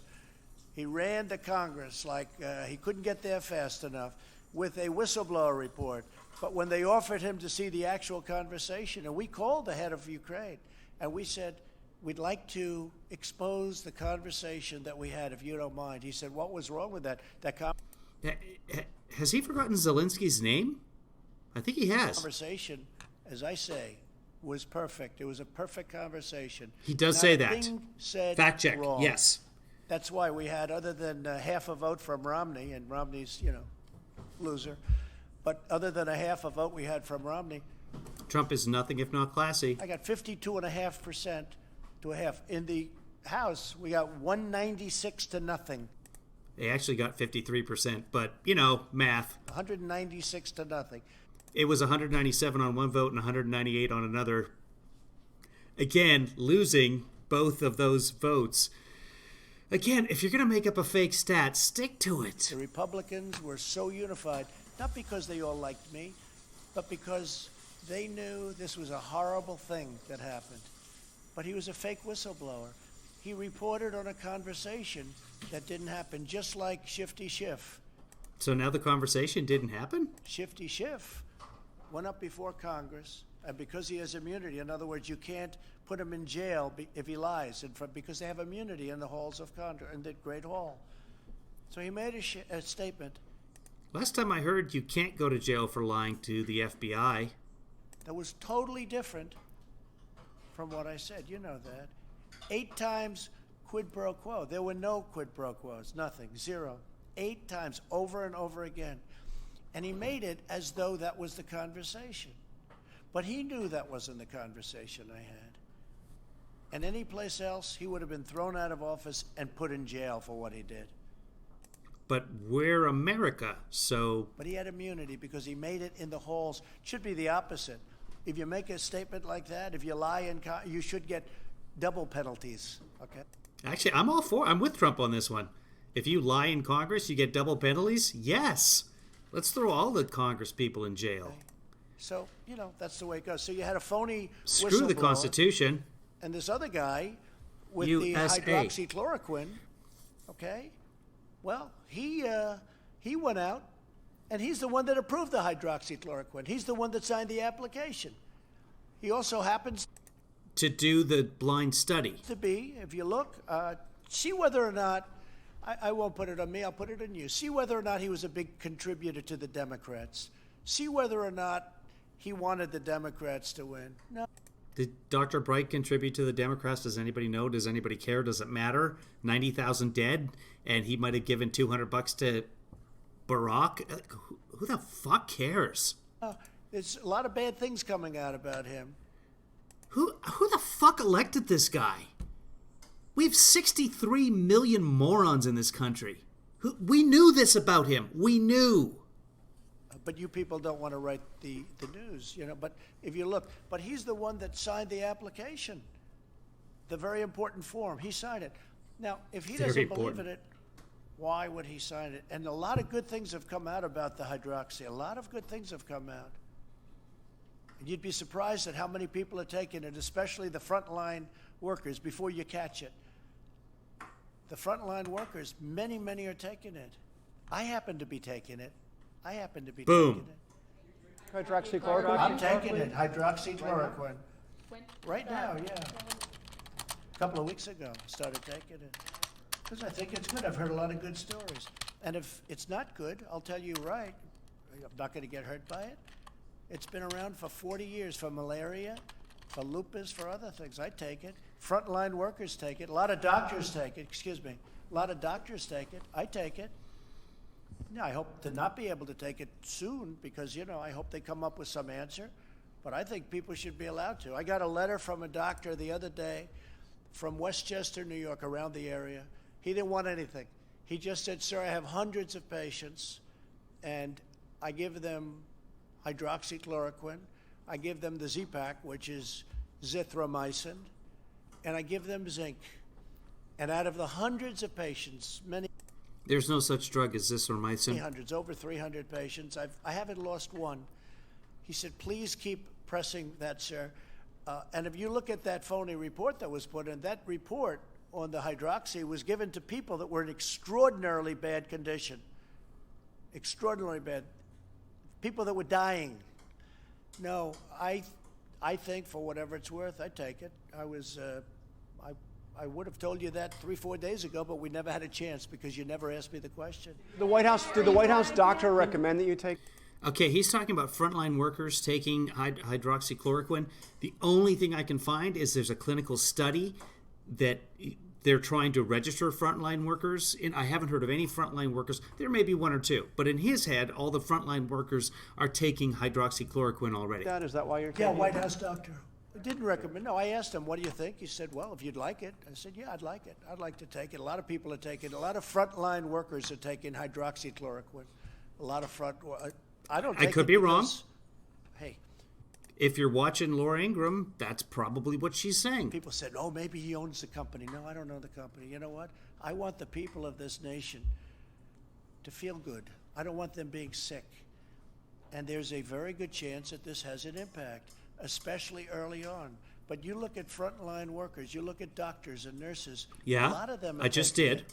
He ran to Congress like he couldn't get there fast enough with a whistleblower report. But when they offered him to see the actual conversation, and we called the head of Ukraine, and we said, we'd like to expose the conversation that we had, if you don't mind. He said, what was wrong with that? Has he forgotten Zelensky's name? I think he has. Conversation, as I say, was perfect. It was a perfect conversation. He does Not say a that. thing said Fact check. wrong. Yes. That's why we had, other than half a vote from Romney, and Romney's, loser, but other than a half a vote we had from Romney, Trump is nothing if not classy. I got 52.5% to a half. In the House, we got 196 to nothing. They actually got 53%, but, math. 196 to nothing. It was 197 on one vote and 198 on another. Again, losing both of those votes. Again, if you're going to make up a fake stat, stick to it. The Republicans were so unified, not because they all liked me, but because they knew this was a horrible thing that happened. But he was a fake whistleblower. He reported on a conversation that didn't happen, just like Shifty Schiff. So now the conversation didn't happen? Shifty Schiff went up before Congress, and because he has immunity, in other words, you can't put him in jail if he lies, because they have immunity in the halls of Congress, in the Great Hall. So he made a statement. Last time I heard, you can't go to jail for lying to the FBI. That was totally different from what I said. You know that. 8 times quid pro quo. There were no quid pro quos, nothing, 0. 8 times, over and over again. And he made it as though that was the conversation. But he knew that wasn't the conversation I had. And any place else, he would have been thrown out of office and put in jail for what he did. But we're America, so... But he had immunity because he made it in the halls. It should be the opposite. If you make a statement like that, if you lie, you should get double penalties, okay? Actually, I'm with Trump on this one. If you lie in Congress, you get double penalties? Yes. Let's throw all the Congress people in jail. Okay. So, that's the way it goes. So you had a phony Screw the whistleblower, Constitution. And this other guy with USA. the hydroxychloroquine, okay? Well, he went out, and he's the one that approved the hydroxychloroquine. He's the one that signed the application. He also happens To do the blind study. to be, if you look, see whether or not, I won't put it on me, I'll put it on you. See whether or not he was a big contributor to the Democrats. See whether or not he wanted the Democrats to win. No. Did Dr. Bright contribute to the Democrats? Does anybody know? Does anybody care? Does it matter? 90,000 dead, and he might have given $200 to Barack? Who the fuck cares? There's a lot of bad things coming out about him. Who the fuck elected this guy? We have 63 million morons in this country. We knew this about him. We knew. But you people don't want to write the news, But if you look, but he's the one that signed the application, the very important form. He signed it. Now, if he doesn't believe in it, why would he sign it? And a lot of good things have come out about the hydroxy. A lot of good things have come out. And you'd be surprised at how many people are taking it, especially the frontline workers, before you catch it. The frontline workers, many, many are taking it. I happen to be taking it. Boom. Hydroxychloroquine? I'm taking it, hydroxychloroquine. Right now, yeah. A couple of weeks ago, I started taking it. Because I think it's good. I've heard a lot of good stories. And if it's not good, I'll tell you right. I'm not going to get hurt by it. It's been around for 40 years for malaria, for lupus, for other things. I take it. Frontline workers take it. A lot of doctors take it. Excuse me. A lot of doctors take it. I take it. Yeah, I hope to not be able to take it soon because, I hope they come up with some answer. but I think people should be allowed to. I got a letter from a doctor the other day from Westchester, New York, around the area. He didn't want anything. He just said, sir, I have hundreds of patients, and I give them hydroxychloroquine. I give them the Z-Pak, which is zithromycin, and I give them zinc. And out of the hundreds of patients, many There's no such drug as zithromycin. hundreds, over 300 patients, I haven't lost one. He said, please keep pressing that, sir. And if you look at that phony report that was put in, that report on the hydroxy was given to people that were in extraordinarily bad condition. Extraordinarily bad. People that were dying. No, I think for whatever it's worth, I take it. I would have told you that 3-4 days ago, but we never had a chance because you never asked me the question. Did the White House doctor recommend that you take? Okay, he's talking about frontline workers taking hydroxychloroquine. The only thing I can find is there's a clinical study that they're trying to register frontline workers. And I haven't heard of any frontline workers. There may be one or two. But in his head, all the frontline workers are taking hydroxychloroquine already. Is that why you're taking Yeah, White House doctor. I didn't recommend. No, I asked him, what do you think? He said, well, if you'd like it. I said, yeah, I'd like it. I'd like to take it. A lot of people are taking it. A lot of frontline workers are taking hydroxychloroquine. A lot of I don't take I could be wrong. Hey. If you're watching Laura Ingraham, that's probably what she's saying. People said, oh, maybe he owns the company. No, I don't know the company. You know what? I want the people of this nation to feel good. I don't want them being sick. And there's a very good chance that this has an impact, especially early on. But you look at frontline workers, you look at doctors and nurses. Yeah, a lot of them I just did.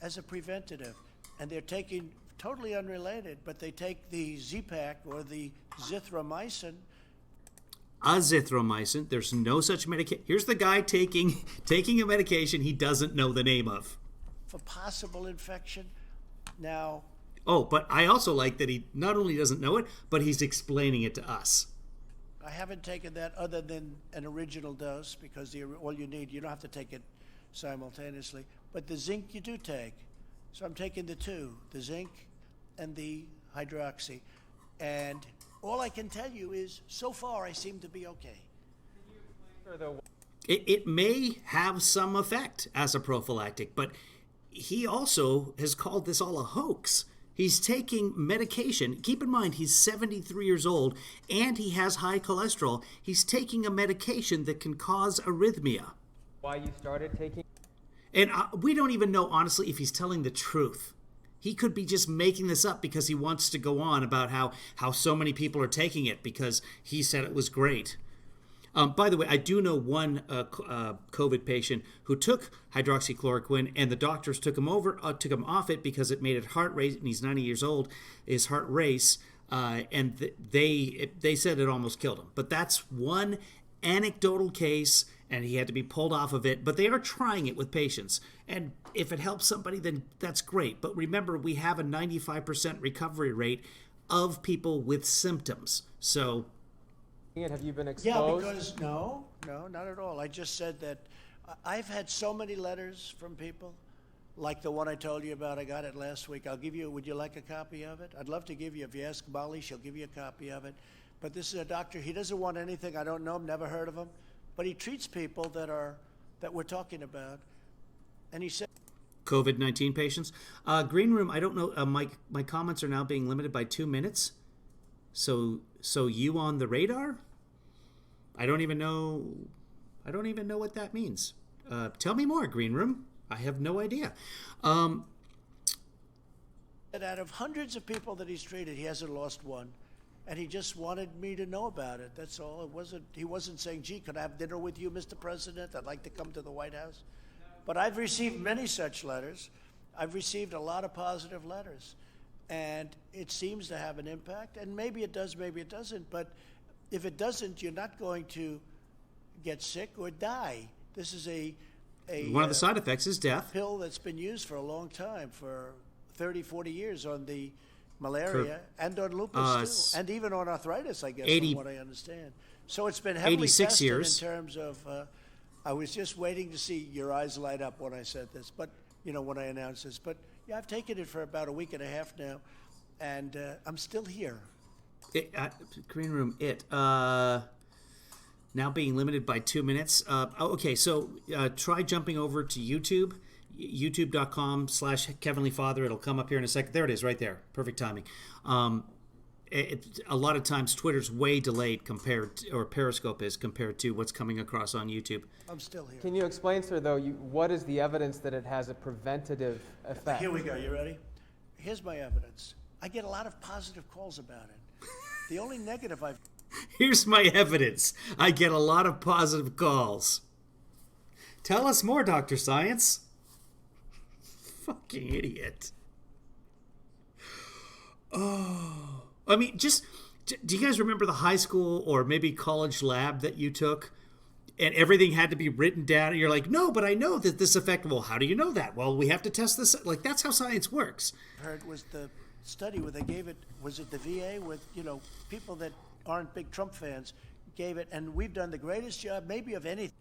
As a preventative. And they're taking, totally unrelated, but they take the Z-Pak or the zithromycin. Azithromycin. There's no such medication. Here's the guy taking a medication he doesn't know the name of. For possible infection. Now. Oh, but I also like that he not only doesn't know it, but he's explaining it to us. I haven't taken that other than an original dose because all you need, you don't have to take it simultaneously. But the zinc you do take. So I'm taking the two, the zinc and the hydroxy. And all I can tell you is, so far, I seem to be okay. It may have some effect as a prophylactic, but he also has called this all a hoax. He's taking medication. Keep in mind, he's 73 years old, and he has high cholesterol. He's taking a medication that can cause arrhythmia. Why you started taking? And we don't even know, honestly, if he's telling the truth. He could be just making this up because he wants to go on about how so many people are taking it because he said it was great. By the way, I do know one COVID patient who took hydroxychloroquine, and the doctors took him off it because it made his heart race, and he's 90 years old, his heart race, and they said it almost killed him. But that's one anecdotal case, and he had to be pulled off of it. But they are trying it with patients, and if it helps somebody, then that's great. But remember, we have a 95% recovery rate of people with symptoms. So. Have you been exposed? Yeah, because no, not at all. I just said that I've had so many letters from people, like the one I told you about. I got it last week. I'll give you, would you like a copy of it? I'd love to give you, if you ask Molly, she'll give you a copy of it. But this is a doctor, he doesn't want anything. I don't know him, never heard of him. But he treats people that we're talking about. And he said, COVID-19 patients. Green Room, I don't know, my comments are now being limited by 2 minutes. So you on the radar? I don't even know what that means. Tell me more, Green Room. I have no idea. that out of hundreds of people that he's treated, he hasn't lost one. And he just wanted me to know about it. That's all. He wasn't saying, gee, could I have dinner with you, Mr. President? I'd like to come to the White House. But I've received many such letters. I've received a lot of positive letters. And it seems to have an impact. And maybe it does, maybe it doesn't. But if it doesn't, you're not going to get sick or die. This is one of the side effects is death. Pill that's been used for a long time, for 30, 40 years on the malaria and on lupus too, and even on arthritis, I guess, from what I understand. So it's been heavily tested years. In terms of, I was just waiting to see your eyes light up when I said this, but when I announced this. But yeah, I've taken it for about a week and a half now, and I'm still here. Green room, now being limited by 2 minutes. Okay, so try jumping over to YouTube, youtube.com/Kevin Father. It'll come up here in a second. There it is, right there. Perfect timing. A lot of times Twitter's way delayed or Periscope is compared to what's coming across on YouTube. I'm still here. Can you explain, sir, though, what is the evidence that it has a preventative effect? Here we go. You ready? Here's my evidence. I get a lot of positive calls about it. The only negative I've... Here's my evidence. I get a lot of positive calls. Tell us more, Dr. Science. Fucking idiot. Oh. I mean, do you guys remember the high school or maybe college lab that you took? And everything had to be written down. And you're like, no, but I know that this effect. Well, how do you know that? Well, we have to test this. Like, that's how science works. Heard was the study where they gave it, was it the VA with, people that aren't big Trump fans gave it, and we've done the greatest job maybe of anything.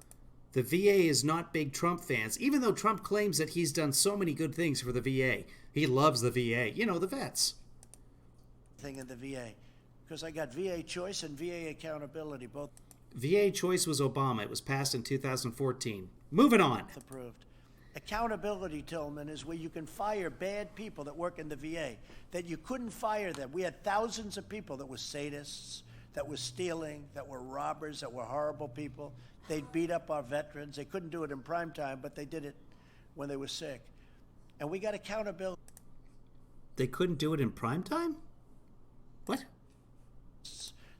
The VA is not big Trump fans, even though Trump claims that he's done so many good things for the VA. He loves the VA, the vets. Thing in the VA, because I got VA choice and VA accountability, both. VA choice was Obama. It was passed in 2014. Moving on. Approved. Accountability, Tillman, is where you can fire bad people that work in the VA, that you couldn't fire them. We had thousands of people that were sadists, that were stealing, that were robbers, that were horrible people. They'd beat up our veterans. They couldn't do it in prime time, but they did it when they were sick. And we got accountability. They couldn't do it in prime time? What?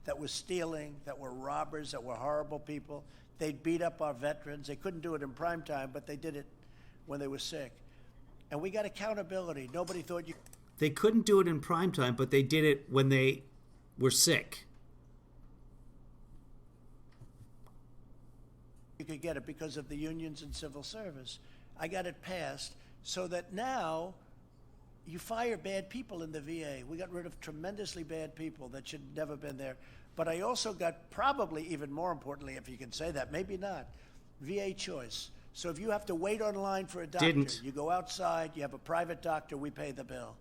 That were stealing, that were robbers, that were horrible people. They'd beat up our veterans. They couldn't do it in prime time, but they did it when they were sick. And we got accountability. Nobody thought you... They couldn't do it in prime time, but they did it when they were sick. You could get it because of the unions and civil service. I got it passed so that now you fire bad people in the VA. We got rid of tremendously bad people that should never have been there. But I also got, probably even more importantly, if you can say that, maybe not, VA choice. So if you have to wait online for a doctor, you go outside, you have a private doctor, we pay the bill.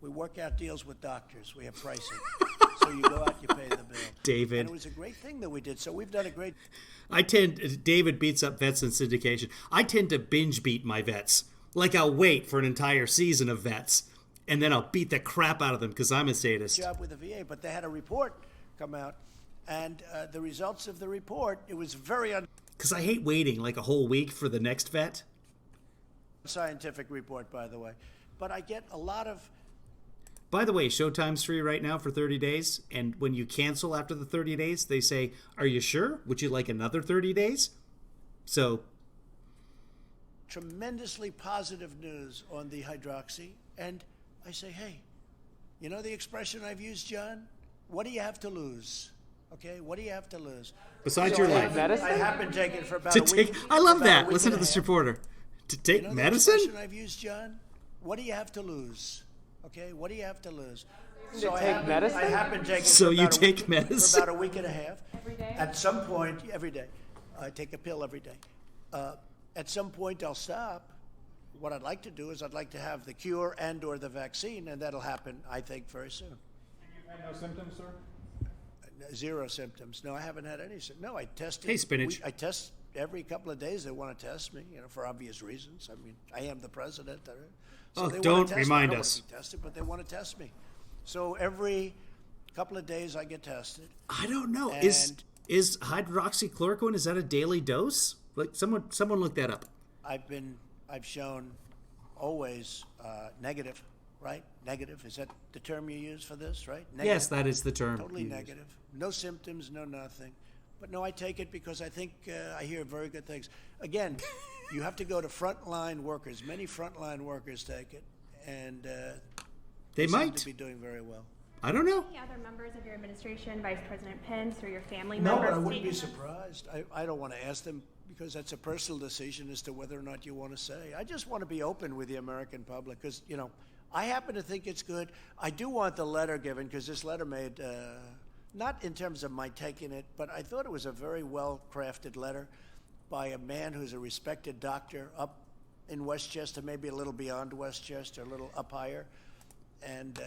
We work out deals with doctors. We have pricing. So you go out, you pay the bill. David. And it was a great thing that we did. So we've done a great... David beats up vets in syndication. I tend to binge beat my vets. Like I'll wait for an entire season of vets, and then I'll beat the crap out of them because I'm a sadist. Job with the VA, but they had a report come out, and the results of the report, it was very... Because I hate waiting like a whole week for the next vet. Scientific report, by the way. But I get a lot of... By the way, Showtime's free right now for 30 days. And when you cancel after the 30 days, they say, are you sure? Would you like another 30 days? So... tremendously positive news on the hydroxy. And I say, hey, you know the expression I've used, John? What do you have to lose? Okay, what do you have to lose? Besides your life. I have been taking it for about a week. I love that. Listen to this reporter. To take medicine? The expression I've used, John? What do you have to lose? Okay, what do you have to lose? So I have been taking So you take for medicine? about a week and a half. Every day? At some point, every day. I take a pill every day. At some point, I'll stop. What I'd like to do is I'd like to have the cure and or the vaccine, and that'll happen, I think, very soon. You've had no symptoms, sir? Zero symptoms. No, I haven't had any symptoms. No, I tested. Hey, Spinach. I test every couple of days. They want to test me, for obvious reasons. I mean, I am the president. So they don't want to test me. remind I don't us. want to be tested, but they want to test me. So every couple of days I get tested. I don't know. And Is hydroxychloroquine, is that a daily dose? Like someone look that up. I've shown always negative, right? Negative. Is that the term you use for this, right? Negative. Yes, that is the term. Totally negative. No symptoms, no nothing. But no, I take it because I think I hear very good things. Again, you have to go to frontline workers. Many frontline workers take it, and they seem might to be doing very well. I don't know. Any other members of your administration, Vice President Pence, or your family No, members? but I wouldn't be surprised. I don't want to ask them because that's a personal decision as to whether or not you want to say. I just want to be open with the American public because, I happen to think it's good. I do want the letter given because this letter made, not in terms of my taking it, but I thought it was a very well-crafted letter by a man who's a respected doctor up in Westchester, maybe a little beyond Westchester, a little up higher. And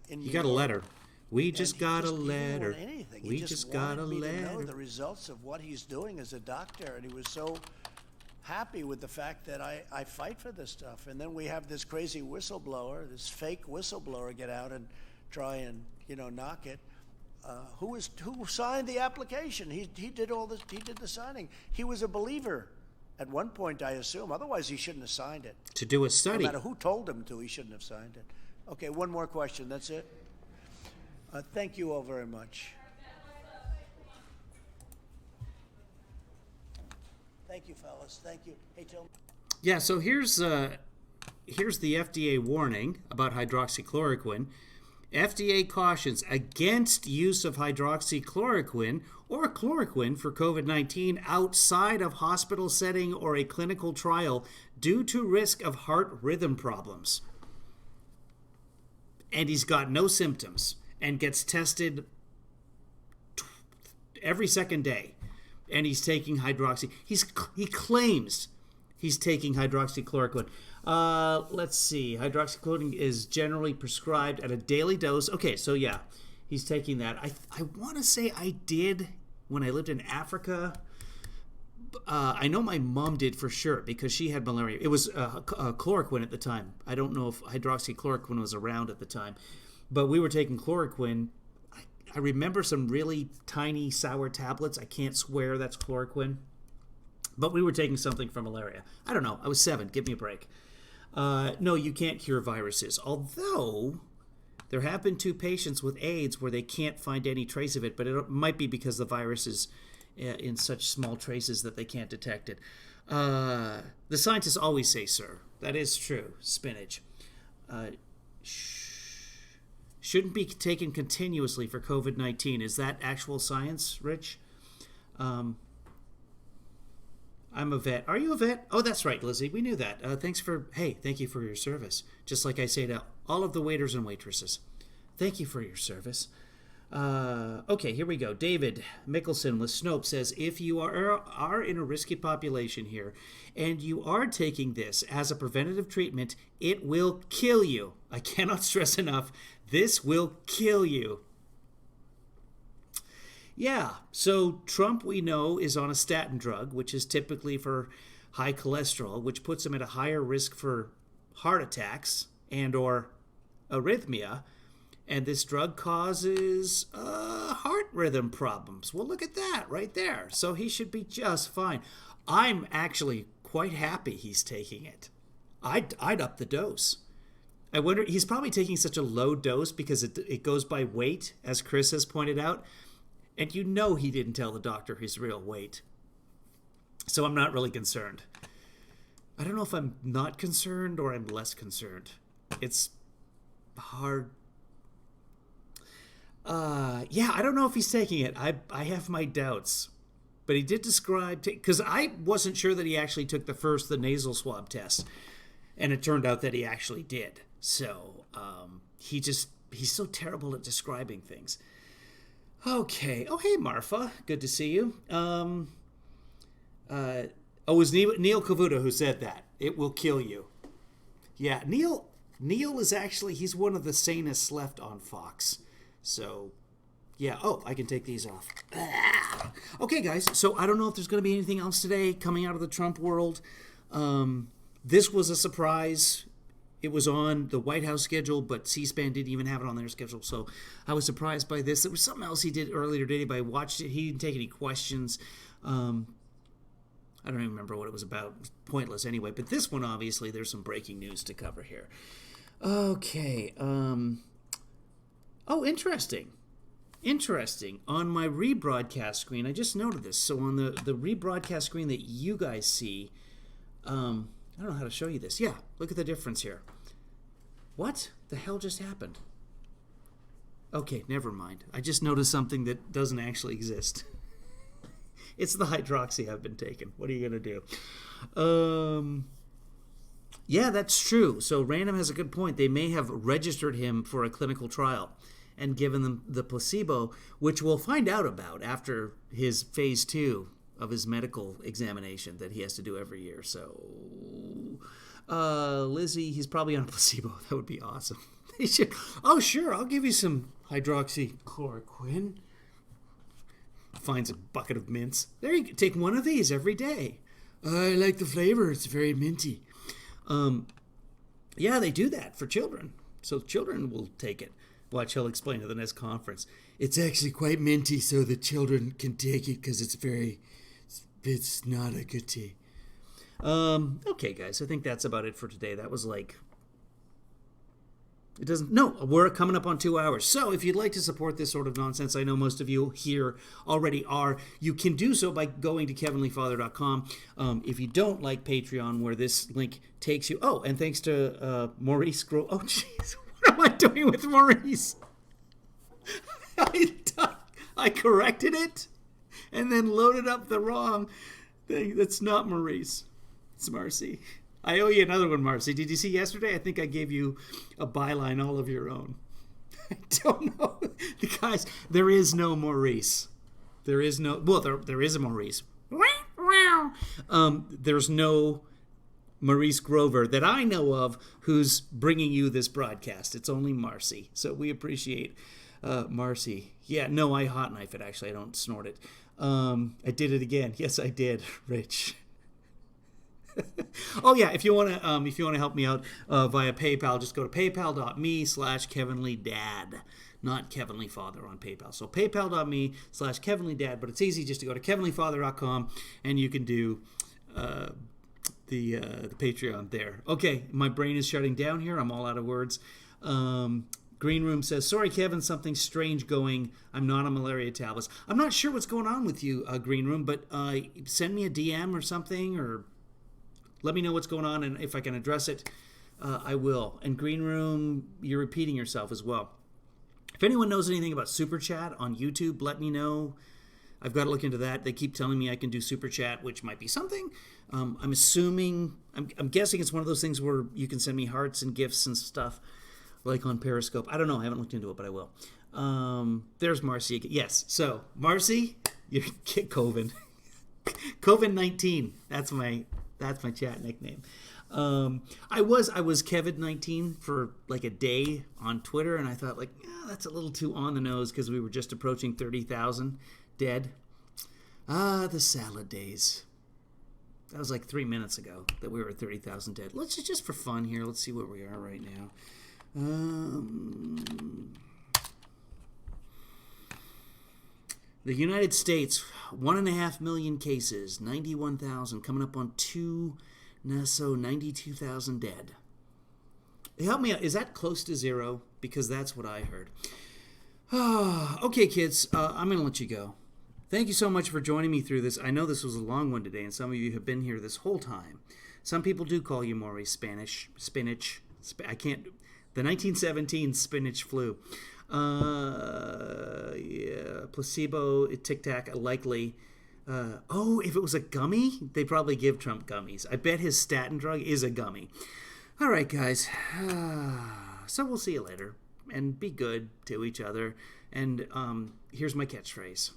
in You got a letter. We just got a He didn't letter. want anything. We He just got a wanted me to know letter. the results of what he's doing as a doctor, and he was so happy with the fact that I fight for this stuff. And then we have this crazy whistleblower, this fake whistleblower, get out and try and knock it. Who signed the application? He did all this. He did the signing. He was a believer at one point, I assume. Otherwise, he shouldn't have signed it. To do a study. No matter who told him to, he shouldn't have signed it. Okay, one more question. That's it. Thank you all very much. Thank you, fellas. Thank you. Hey, Tom. Yeah, so here's the FDA warning about hydroxychloroquine. FDA cautions against use of hydroxychloroquine or chloroquine for COVID-19 outside of hospital setting or a clinical trial due to risk of heart rhythm problems. And he's got no symptoms and gets tested every second day. And he's taking he claims he's taking hydroxychloroquine. Let's see. Hydroxychloroquine is generally prescribed at a daily dose. Okay, so yeah, he's taking that. I want to say I did when I lived in Africa. I know my mom did for sure because she had malaria. It was chloroquine at the time. I don't know if hydroxychloroquine was around at the time, but we were taking chloroquine. I remember some really tiny sour tablets. I can't swear that's chloroquine. But we were taking something for malaria. I don't know. I was 7. Give me a break. No, you can't cure viruses. Although there have been 2 patients with AIDS where they can't find any trace of it, but it might be because the virus is in such small traces that they can't detect it. The scientists always say, sir. That is true. Spinach. Shouldn't be taken continuously for COVID-19. Is that actual science, Rich? I'm a vet. Are you a vet? Oh, that's right, Lizzie. We knew that. Thank you for your service. Just like I say to all of the waiters and waitresses. Thank you for your service. Okay, here we go. David Mickelson with Snopes says, if you are in a risky population here and you are taking this as a preventative treatment, it will kill you. I cannot stress enough, this will kill you. Yeah, so Trump, we know, is on a statin drug, which is typically for high cholesterol, which puts him at a higher risk for heart attacks and or arrhythmia. And this drug causes heart rhythm problems. Well, look at that right there. So he should be just fine. I'm actually quite happy he's taking it. I'd up the dose. I wonder, he's probably taking such a low dose because it goes by weight, as Chris has pointed out. And you know he didn't tell the doctor his real weight. So I'm not really concerned. I don't know if I'm not concerned or I'm less concerned. It's hard. Yeah, I don't know if he's taking it. I have my doubts. But he did describe, because I wasn't sure that he actually took the nasal swab test. And it turned out that he actually did. So he's so terrible at describing things. Okay. Oh, hey, Marfa. Good to see you. It was Neil Cavuto who said that. It will kill you. Yeah, Neil is actually, he's one of the sanest left on Fox. So, yeah. Oh, I can take these off. Okay, guys. So I don't know if there's going to be anything else today coming out of the Trump world. This was a surprise. It was on the White House schedule, but C-SPAN didn't even have it on their schedule. So I was surprised by this. There was something else he did earlier today, but I watched it. He didn't take any questions. I don't even remember what it was about. It was pointless anyway. But this one, obviously, there's some breaking news to cover here. Okay. Oh, interesting. Interesting. On my rebroadcast screen, I just noted this. So on the rebroadcast screen that you guys see, I don't know how to show you this. Yeah, look at the difference here. What the hell just happened? Okay, never mind. I just noticed something that doesn't actually exist. It's the hydroxy I've been taking. What are you going to do? Yeah, that's true. So Random has a good point. They may have registered him for a clinical trial and given them the placebo, which we'll find out about after his phase 2 of his medical examination that he has to do every year. So, Lizzie, he's probably on a placebo. That would be awesome. They should. Oh, sure, I'll give you some hydroxychloroquine. Finds a bucket of mints. There you go. Take one of these every day. I like the flavor. It's very minty. Yeah, they do that for children. So children will take it. Watch, he'll explain at the next conference. It's actually quite minty, so the children can take it because it's not a good tea. Okay, guys, I think that's about it for today. That was like... we're coming up on 2 hours. So if you'd like to support this sort of nonsense, I know most of you here already are, you can do so by going to kevinleefather.com. If you don't like Patreon, where this link takes you. Oh, and thanks to Maurice Grow. Oh, jeez. What am I doing with Maurice? I corrected it and then loaded up the wrong thing. That's not Maurice. It's Marcy. I owe you another one, Marcy. Did you see yesterday? I think I gave you a byline all of your own. I don't know. Guys, there is no Maurice. There is no... Well, there is a Maurice. There's no Maurice Grover that I know of who's bringing you this broadcast. It's only Marcy. So we appreciate Marcy. Yeah, no, I hot knife it, actually. I don't snort it. I did it again. Yes, I did, Rich. Oh yeah, if you want to help me out via PayPal, just go to paypal.me/KevinLeeDad, not Kevin Lee Father on PayPal. So paypal.me/KevinLeeDad, but it's easy just to go to kevinleefather.com and you can do the Patreon there. Okay, my brain is shutting down here. I'm all out of words. Green Room says, sorry, Kevin, something strange going. I'm not on malaria tablets. I'm not sure what's going on with you, Green Room, but send me a DM or something, or let me know what's going on, and if I can address it, I will. And Green Room, you're repeating yourself as well. If anyone knows anything about Super Chat on YouTube, let me know. I've got to look into that. They keep telling me I can do Super Chat, which might be something. I'm guessing it's one of those things where you can send me hearts and gifts and stuff, like on Periscope. I don't know. I haven't looked into it, but I will. There's Marcy again. Yes. So, Marcy, you get COVID. COVID-19. That's my chat nickname. I was Kevin19 for like a day on Twitter, and I thought that's a little too on the nose because we were just approaching 30,000 dead. The salad days. That was like 3 minutes ago that we were at 30,000 dead. Let's just for fun here. Let's see where we are right now. The United States, 1.5 million cases, 91,000, coming up on 92,000 dead. Help me out. Is that close to zero? Because that's what I heard. Okay, kids, I'm going to let you go. Thank you so much for joining me through this. I know this was a long one today, and some of you have been here this whole time. Some people do call you Maurice Spinach. I can't... The 1917 spinach flu. Yeah, placebo, Tic Tac, likely. If it was a gummy, they probably give Trump gummies. I bet his statin drug is a gummy. All right, guys. So we'll see you later. And be good to each other. And here's my catchphrase.